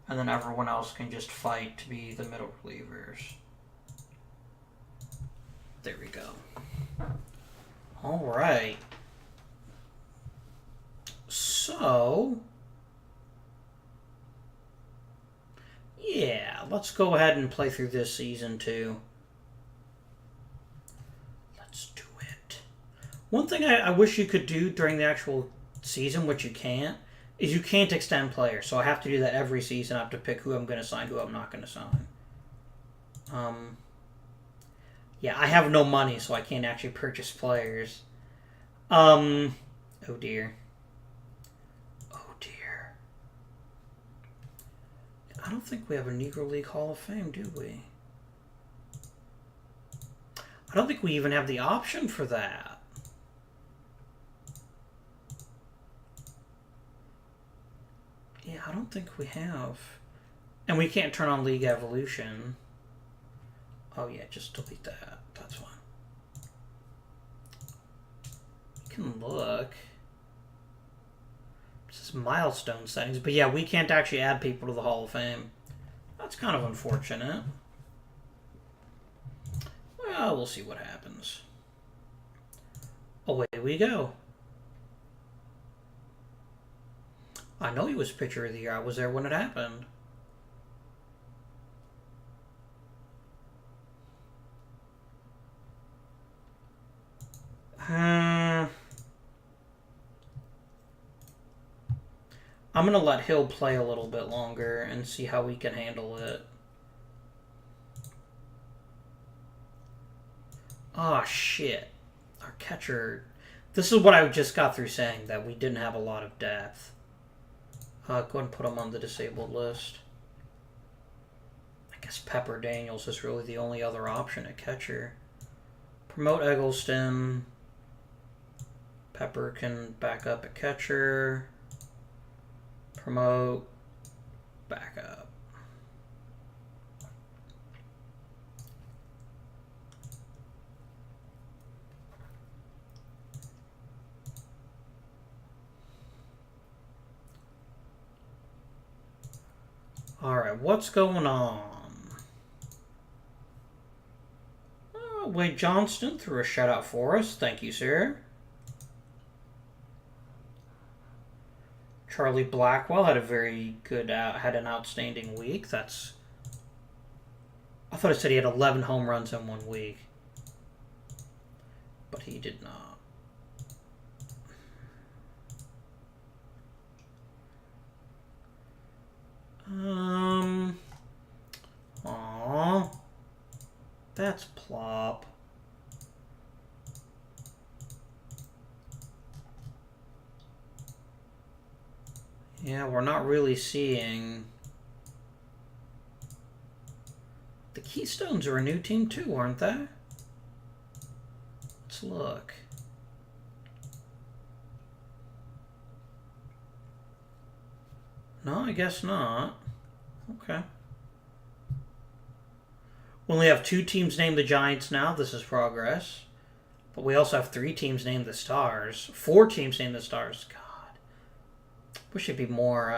And then everyone else can just fight to be the middle relievers. There we go. All right. So, yeah, let's go ahead and play through this season too. Let's do it. One thing I wish you could do during the actual season, which you can't, is you can't extend players. So I have to do that every season. I have to pick who I'm going to sign, who I'm not going to sign. Yeah, I have no money, so I can't actually purchase players. Oh dear. Oh dear. I don't think we have a Negro League Hall of Fame, do we? I don't think we even have the option for that. Yeah, I don't think we have. And we can't turn on League Evolution. Oh yeah, just delete that. That's fine. We can look. This is milestone settings. But yeah, we can't actually add people to the Hall of Fame. That's kind of unfortunate. Well, we'll see what happens. Away we go. I know he was pitcher of the year. I was there when it happened. I'm going to let Hill play a little bit longer and see how we can handle it. Oh, shit. Our catcher... This is what I just got through saying, that we didn't have a lot of depth. Go ahead and put him on the disabled list. I guess Pepper Daniels is really the only other option at catcher. Promote Eggleston. Pepper can back up at catcher. Promote. Back up. Alright, what's going on? Wade Johnston threw a shutout for us. Thank you, sir. Charlie Blackwell had a very good, had an outstanding week. That's... I thought it said he had 11 home runs in 1 week. But he did not. Aww. That's plop. Yeah, we're not really seeing... The Keystones are a new team too, aren't they? Let's look. No, I guess not. Okay. We only have 2 teams named the Giants now. This is progress. But we also have 3 teams named the Stars. 4 teams named the Stars. God. Wish it'd be more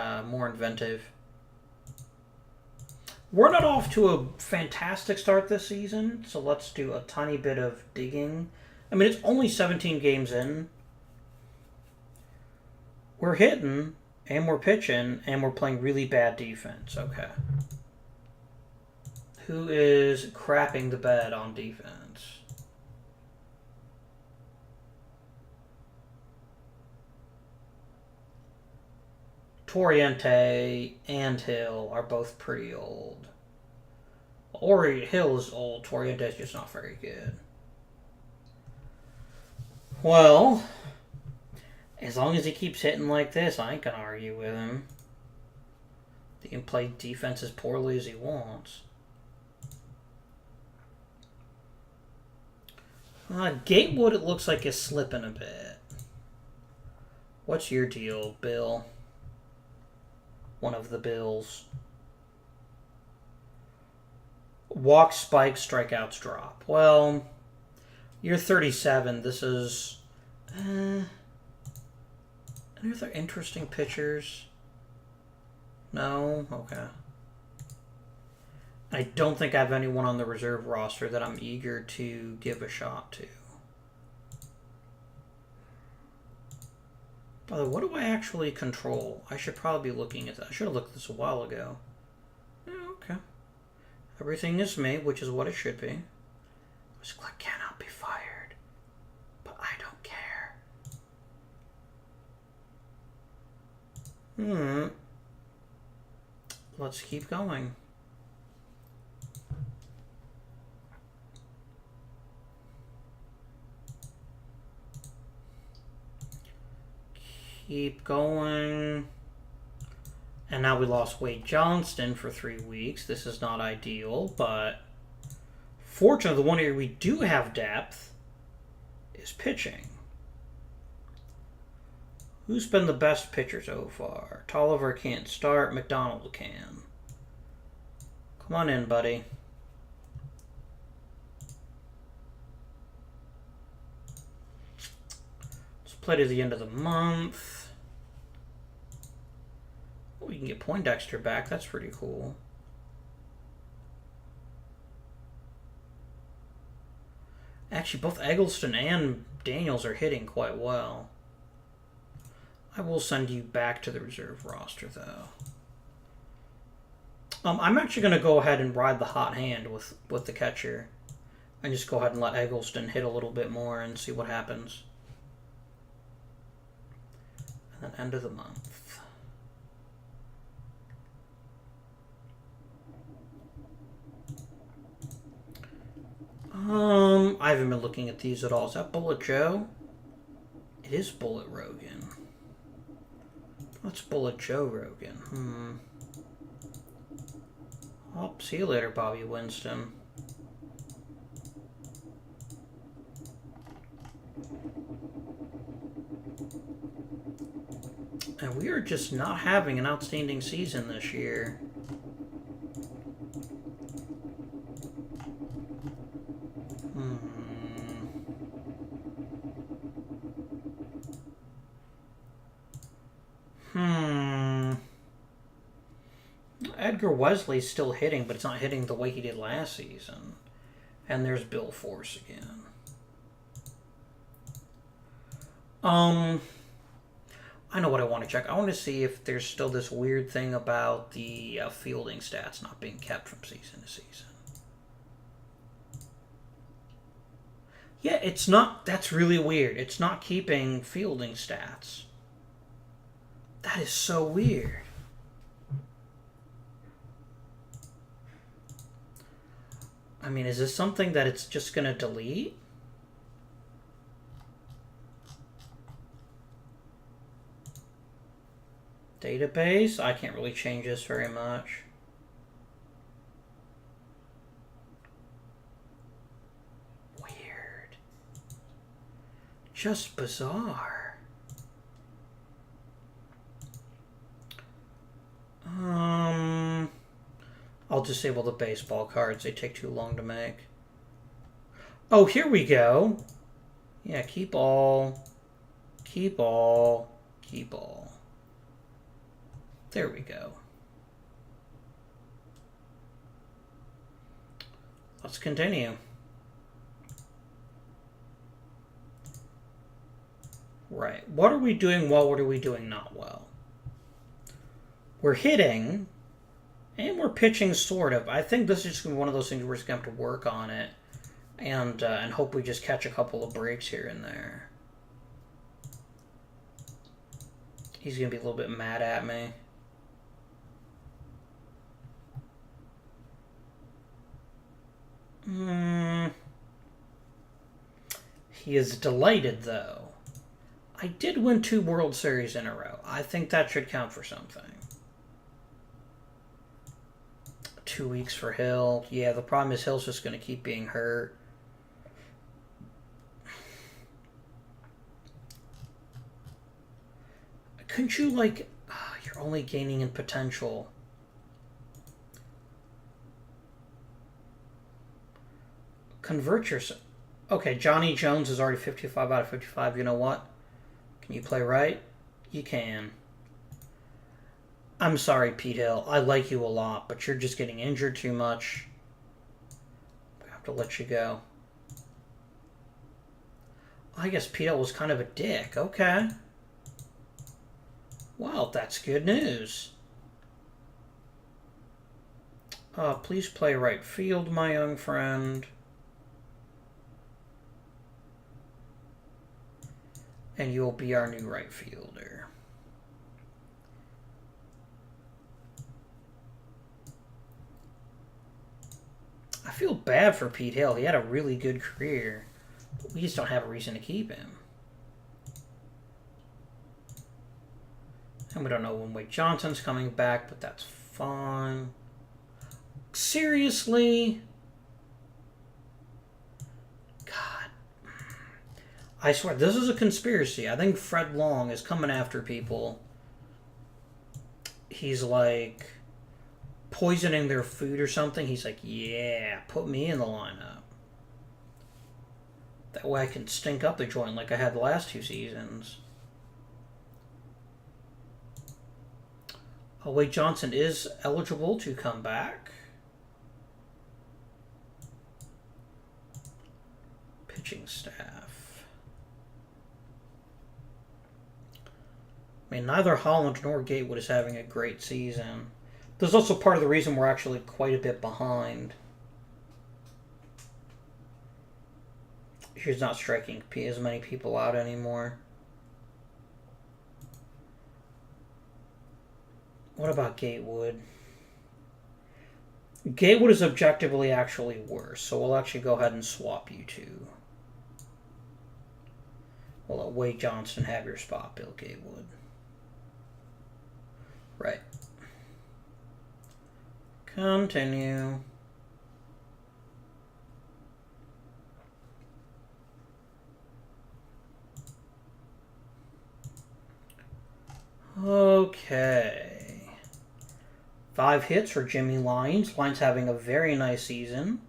inventive. We're not off to a fantastic start this season, so let's do a tiny bit of digging. I mean, it's only 17 games in. We're hitting, and we're pitching, and we're playing really bad defense. Okay. Who is crapping the bed on defense? Torriente and Hill are both pretty old. Hill is old. Torriente is just not very good. Well, as long as he keeps hitting like this, I ain't gonna argue with him. He can play defense as poorly as he wants. Gatewood, it looks like, is slipping a bit. What's your deal, Bill? One of the Bills. Walk, spike, strikeouts, drop. Well, you're 37. This is... Any other interesting pitchers? No? Okay. I don't think I have anyone on the reserve roster that I'm eager to give a shot to. By the way, what do I actually control? I should probably be looking at that. I should have looked at this a while ago. Yeah, okay. Everything is me, which is what it should be. This click cannot be fired. But I don't care. Let's keep going. Keep going. And now we lost Wade Johnston for 3 weeks. This is not ideal, but fortunately, the one area we do have depth is pitching. Who's been the best pitcher so far? Tolliver can't start. McDonald can. Come on in, buddy. Let's play to the end of the month. Oh, we can get Poindexter back. That's pretty cool. Actually, both Eggleston and Daniels are hitting quite well. I will send you back to the reserve roster, though. I'm actually going to go ahead and ride the hot hand with the catcher. And just go ahead and let Eggleston hit a little bit more and see what happens. And then end of the month. I haven't been looking at these at all. Is that Bullet Joe? It is Bullet Rogan. What's Bullet Joe Rogan? Oh, see you later, Bobby Winston. And we are just not having an outstanding season this year. Edgar Wesley's still hitting, but it's not hitting the way he did last season. And there's Bill Force again. I know what I want to check. I want to see if there's still this weird thing about the fielding stats not being kept from season to season. Yeah, it's not. That's really weird. It's not keeping fielding stats. That is so weird. I mean, is this something that it's just going to delete? Database? I can't really change this very much. Weird. Just bizarre. I'll disable the baseball cards. They take too long to make. Oh, here we go. Yeah, keep all. Keep all. Keep all. There we go. Let's continue. Right. What are we doing well? What are we doing not well? We're hitting, and we're pitching sort of. I think this is just one of those things we're just going to have to work on it and hope we just catch a couple of breaks here and there. He's going to be a little bit mad at me. He is delighted, though. I did win 2 World Series in a row. I think that should count for something. 2 weeks for Hill. Yeah, the problem is Hill's just going to keep being hurt. Couldn't you, like... you're only gaining in potential. Convert yourself. Okay, Johnny Jones is already 55 out of 55. You know what? Can you play right? You can. I'm sorry, Pete Hill. I like you a lot, but you're just getting injured too much. I have to let you go. I guess Pete Hill was kind of a dick. Okay. Well, that's good news. Please play right field, my young friend. And you'll be our new right fielder. I feel bad for Pete Hill. He had a really good career. But we just don't have a reason to keep him. And we don't know when Wade Johnson's coming back, but that's fine. Seriously? I swear, this is a conspiracy. I think Fred Long is coming after people. He's like poisoning their food or something. He's like, yeah, put me in the lineup. That way I can stink up the joint like I had the last 2 seasons. Oh, Wade Johnson is eligible to come back. Pitching staff. I mean, neither Holland nor Gatewood is having a great season. There's also part of the reason we're actually quite a bit behind. He's not striking as many people out anymore. What about Gatewood? Gatewood is objectively actually worse, so we'll actually go ahead and swap you two. We'll let Wade Johnson have your spot, Bill Gatewood. Right. Continue. Okay. 5 hits for Jimmy Lyons. Lyons having a very nice season.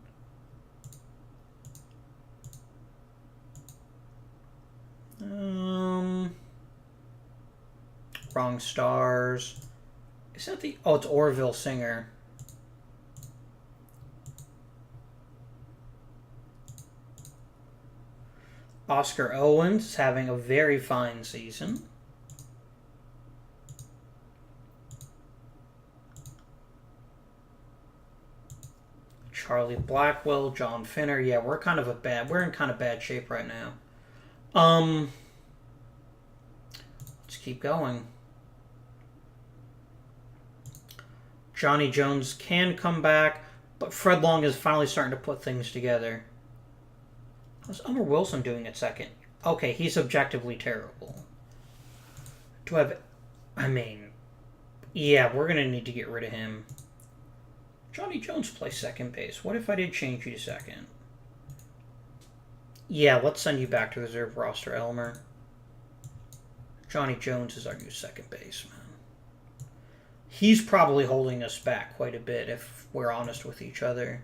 Wrong stars. Is that the... Oh, it's Orville Singer. Oscar Owens is having a very fine season. Charlie Blackwell, John Finner. Yeah, we're in kind of bad shape right now. Let's keep going. Johnny Jones can come back, but Fred Long is finally starting to put things together. How's Elmer Wilson doing at second? Okay, he's objectively terrible. Yeah, we're going to need to get rid of him. Johnny Jones plays second base. What if I did change you to second? Yeah, let's send you back to reserve roster, Elmer. Johnny Jones is our new second baseman. He's probably holding us back quite a bit, if we're honest with each other.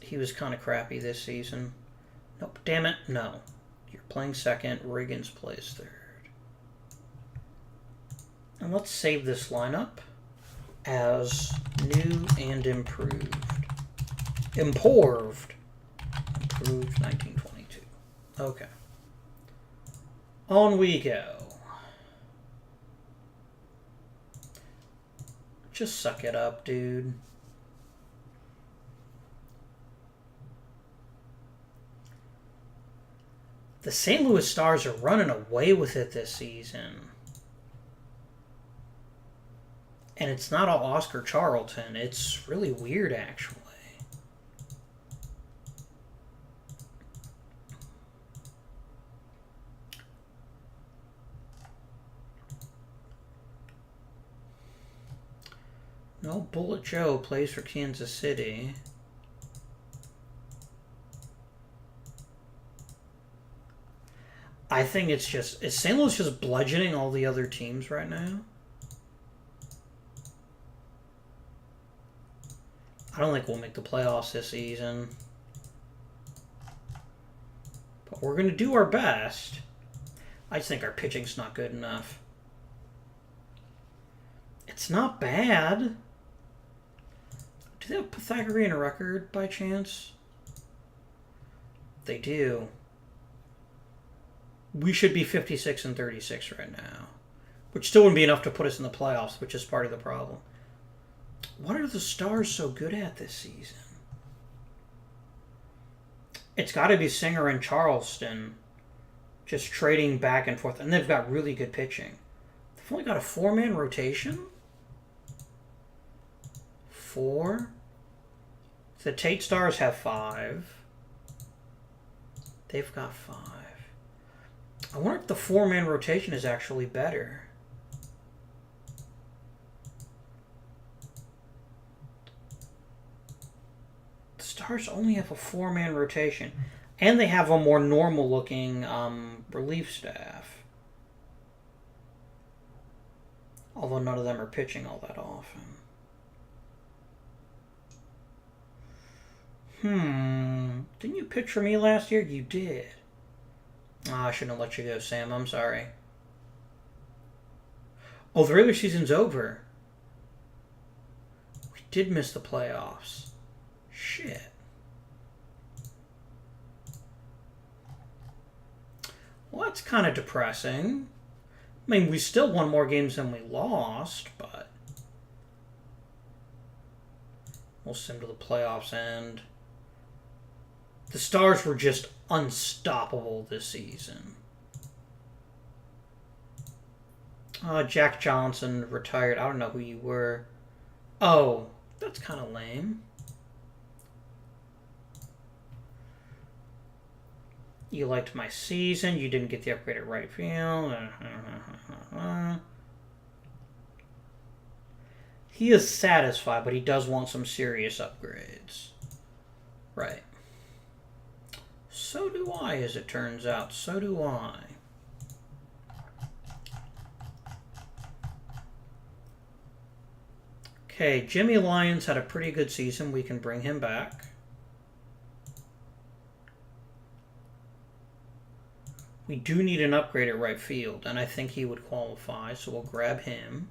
He was kind of crappy this season. Nope, damn it, no. You're playing second, Riggins plays third. And let's save this lineup as new and improved. Improved 1922. Okay. On we go. Just suck it up, dude. The St. Louis Stars are running away with it this season. And it's not all Oscar Charlton. It's really weird, actually. No, Bullet Joe plays for Kansas City. I think it's just... Is St. Louis just bludgeoning all the other teams right now? I don't think we'll make the playoffs this season. But we're going to do our best. I just think our pitching's not good enough. It's not bad. Do they have a Pythagorean record by chance? They do. We should be 56 and 36 right now, which still wouldn't be enough to put us in the playoffs, which is part of the problem. What are the Stars so good at this season? It's got to be Singer and Charleston just trading back and forth, and they've got really good pitching. They've only got a 4-man rotation? 4? The Tate Stars have 5. They've got 5. I wonder if the 4-man rotation is actually better. The Stars only have a 4-man rotation. And they have a more normal-looking relief staff. Although none of them are pitching all that often. Didn't you pitch for me last year? You did. I shouldn't have let you go, Sam. I'm sorry. Oh, the regular season's over. We did miss the playoffs. Shit. Well, that's kind of depressing. I mean, we still won more games than we lost, but we'll sim to the playoffs end. The Stars were just unstoppable this season. Jack Johnson retired. I don't know who you were. Oh, that's kind of lame. You liked my season. You didn't get the upgrade at right field. He is satisfied, but he does want some serious upgrades. Right. So do I, as it turns out. So do I. Okay, Jimmy Lyons had a pretty good season. We can bring him back. We do need an upgrade at right field, and I think he would qualify, so we'll grab him.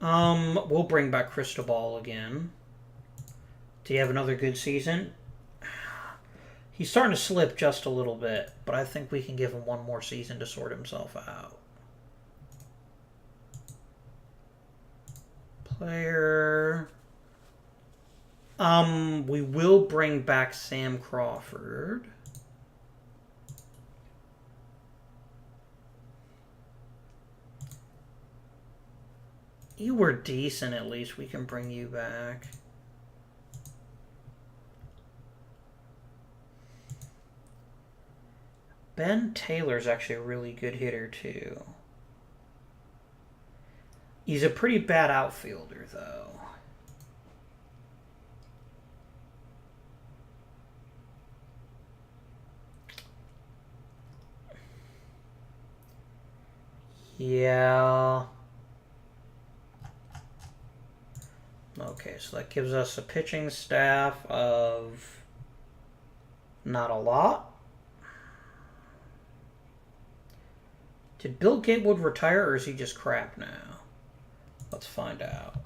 We'll bring back Cristobal again. Did he have another good season? He's starting to slip just a little bit, but I think we can give him one more season to sort himself out. Player. We will bring back Sam Crawford. You were decent, at least. We can bring you back. Ben Taylor's actually a really good hitter, too. He's a pretty bad outfielder, though. Yeah. Okay, so that gives us a pitching staff of not a lot. Did Bill Gatewood retire, or is he just crap now? Let's find out.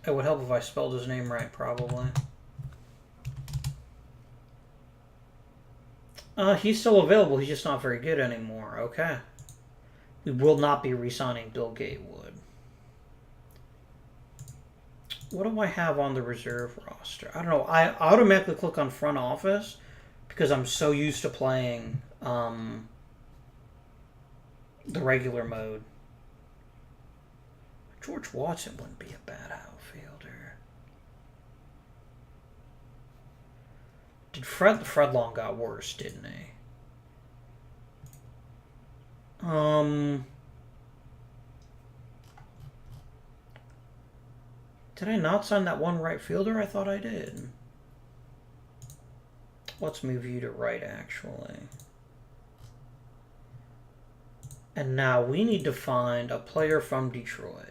It would help if I spelled his name right, probably. He's still available. He's just not very good anymore. Okay. We will not be re-signing Bill Gatewood. What do I have on the reserve roster? I don't know. I automatically click on front office because I'm so used to playing the regular mode. George Watson wouldn't be a bad outfielder. Fred Long got worse, didn't he? Did I not sign that one right fielder? I thought I did. Let's move you to right, actually. And now we need to find a player from Detroit.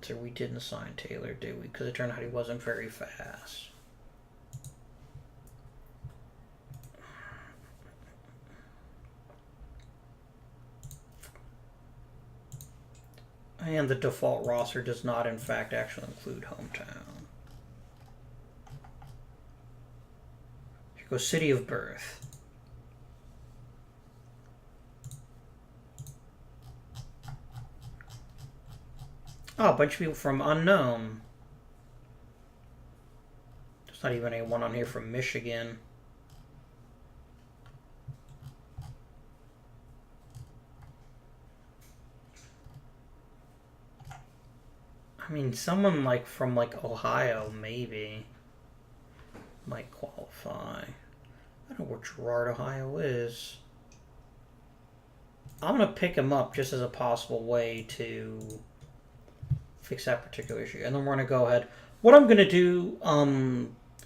So we didn't sign Taylor, did we? Because it turned out he wasn't very fast. And the default roster does not, in fact, actually include hometown. Here goes city of birth. Oh, a bunch of people from unknown. There's not even anyone on here from Michigan. I mean, someone from Ohio maybe might qualify. I don't know where Girard, Ohio is. I'm gonna pick him up just as a possible way to fix that particular issue, and then we're gonna go ahead. What I'm gonna do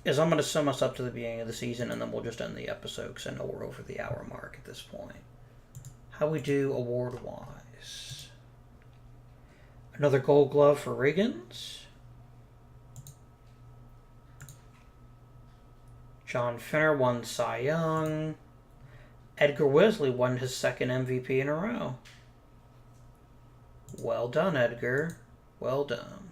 is I'm gonna sum us up to the beginning of the season, and then we'll just end the episode because I know we're over the hour mark at this point. How we do award-wise? Another Gold Glove for Riggins. John Finner won Cy Young. Edgar Wesley won his second MVP in a row. Well done, Edgar. Well done.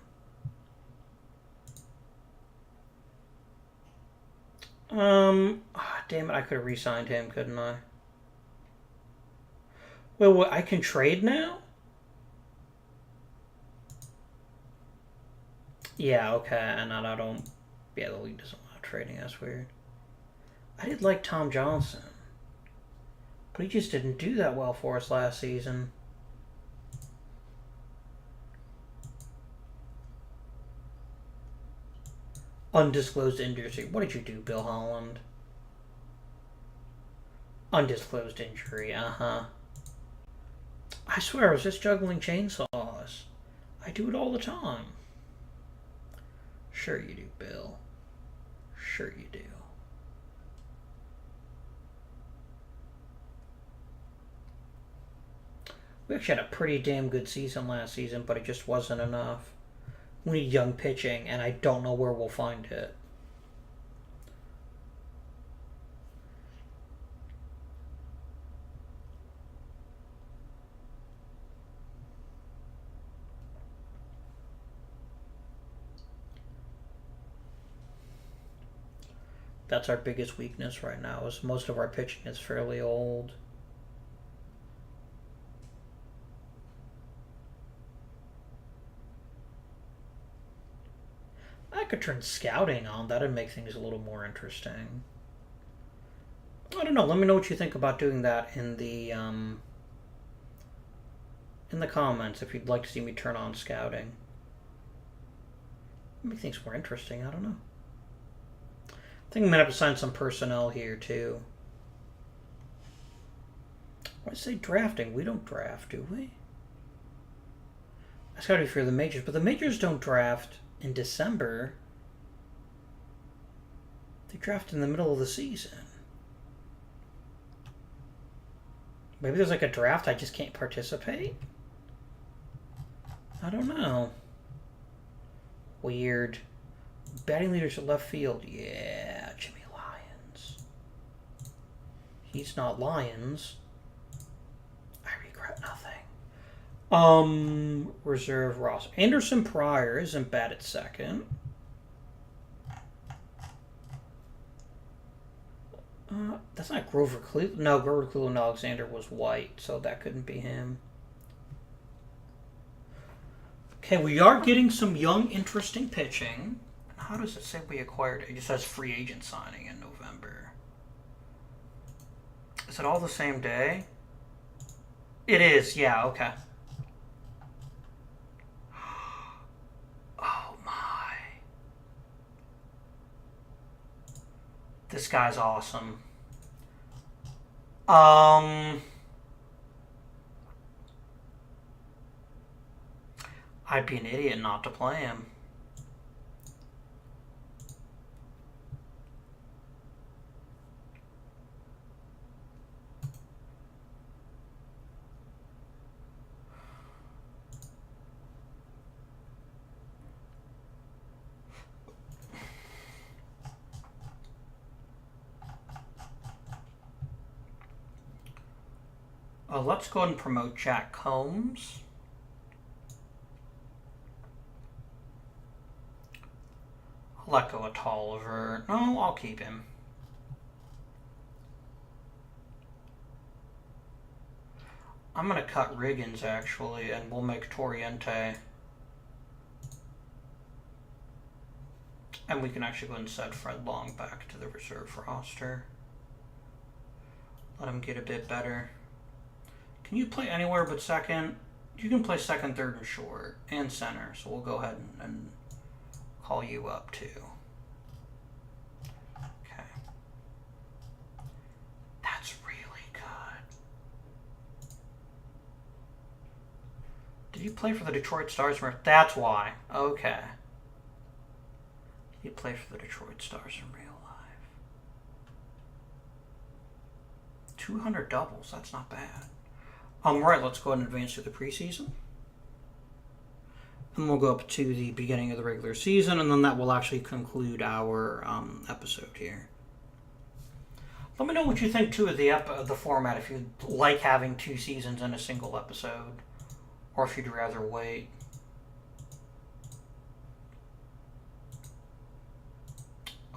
Damn it, I could have re-signed him, couldn't I? Well, what, I can trade now? Yeah, okay, and I don't... Yeah, the league doesn't allow trading, that's weird. I did like Tom Johnson. But he just didn't do that well for us last season. Undisclosed injury. What did you do, Bill Holland? Undisclosed injury, uh-huh. I swear, I was just juggling chainsaws. I do it all the time. Sure you do, Bill. Sure you do. We actually had a pretty damn good season last season, but it just wasn't enough. We need young pitching, and I don't know where we'll find it. That's our biggest weakness right now, is most of our pitching is fairly old. I could turn scouting on. That'd make things a little more interesting. I don't know. Let me know what you think about doing that in the comments if you'd like to see me turn on scouting. Make things more interesting. I don't know. I think I'm gonna have to sign some personnel here too. Why did I say drafting? We don't draft, do we? That's gotta be for the majors, but the majors don't draft in December. They draft in the middle of the season. Maybe there's like a draft I just can't participate? I don't know. Weird. Batting leaders at left field. Yeah, Jimmy Lyons. He's not Lyons. I regret nothing. Reserve roster. Anderson Pryor isn't bad at second. That's not Grover Cleveland. No, Grover Cleveland Alexander was white, so that couldn't be him. Okay, we are getting some young, interesting pitching. How does it say we acquired it? It just says free agent signing in November. Is it all the same day? It is, yeah, okay. Oh my. This guy's awesome. I'd be an idiot not to play him. Let's go ahead and promote Jack Combs. I'll let go of Tolliver. No, I'll keep him. I'm going to cut Riggins, actually, and we'll make Torriente. And we can actually go and set Fred Long back to the reserve roster. Let him get a bit better. Can you play anywhere but second? You can play second, third, and short, and center. So we'll go ahead and call you up too. Okay. That's really good. Did you play for the Detroit Stars? That's why. Okay. You play for the Detroit Stars in real life. 200 doubles. That's not bad. Right, let's go ahead and advance to the preseason. And we'll go up to the beginning of the regular season, and then that will actually conclude our episode here. Let me know what you think, too, of the format, if you like having 2 seasons in a single episode, or if you'd rather wait.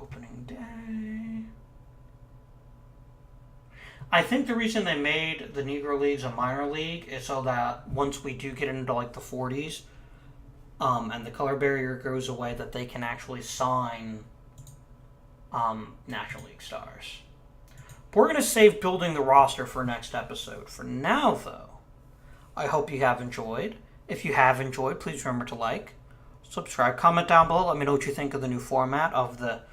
Open opening day. I think the reason they made the Negro Leagues a minor league is so that once we do get into like the 40s, and the color barrier goes away, that they can actually sign National League stars. But we're going to save building the roster for next episode. For now, though, I hope you have enjoyed. If you have enjoyed, please remember to like, subscribe, comment down below. Let me know what you think of the new format of the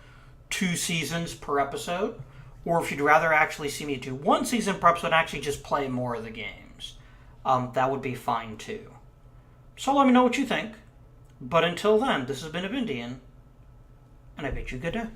2 seasons per episode. Or if you'd rather actually see me do 1 season per episode and actually just play more of the games. That would be fine too. So let me know what you think. But until then, this has been Avindian, and I bid you good day.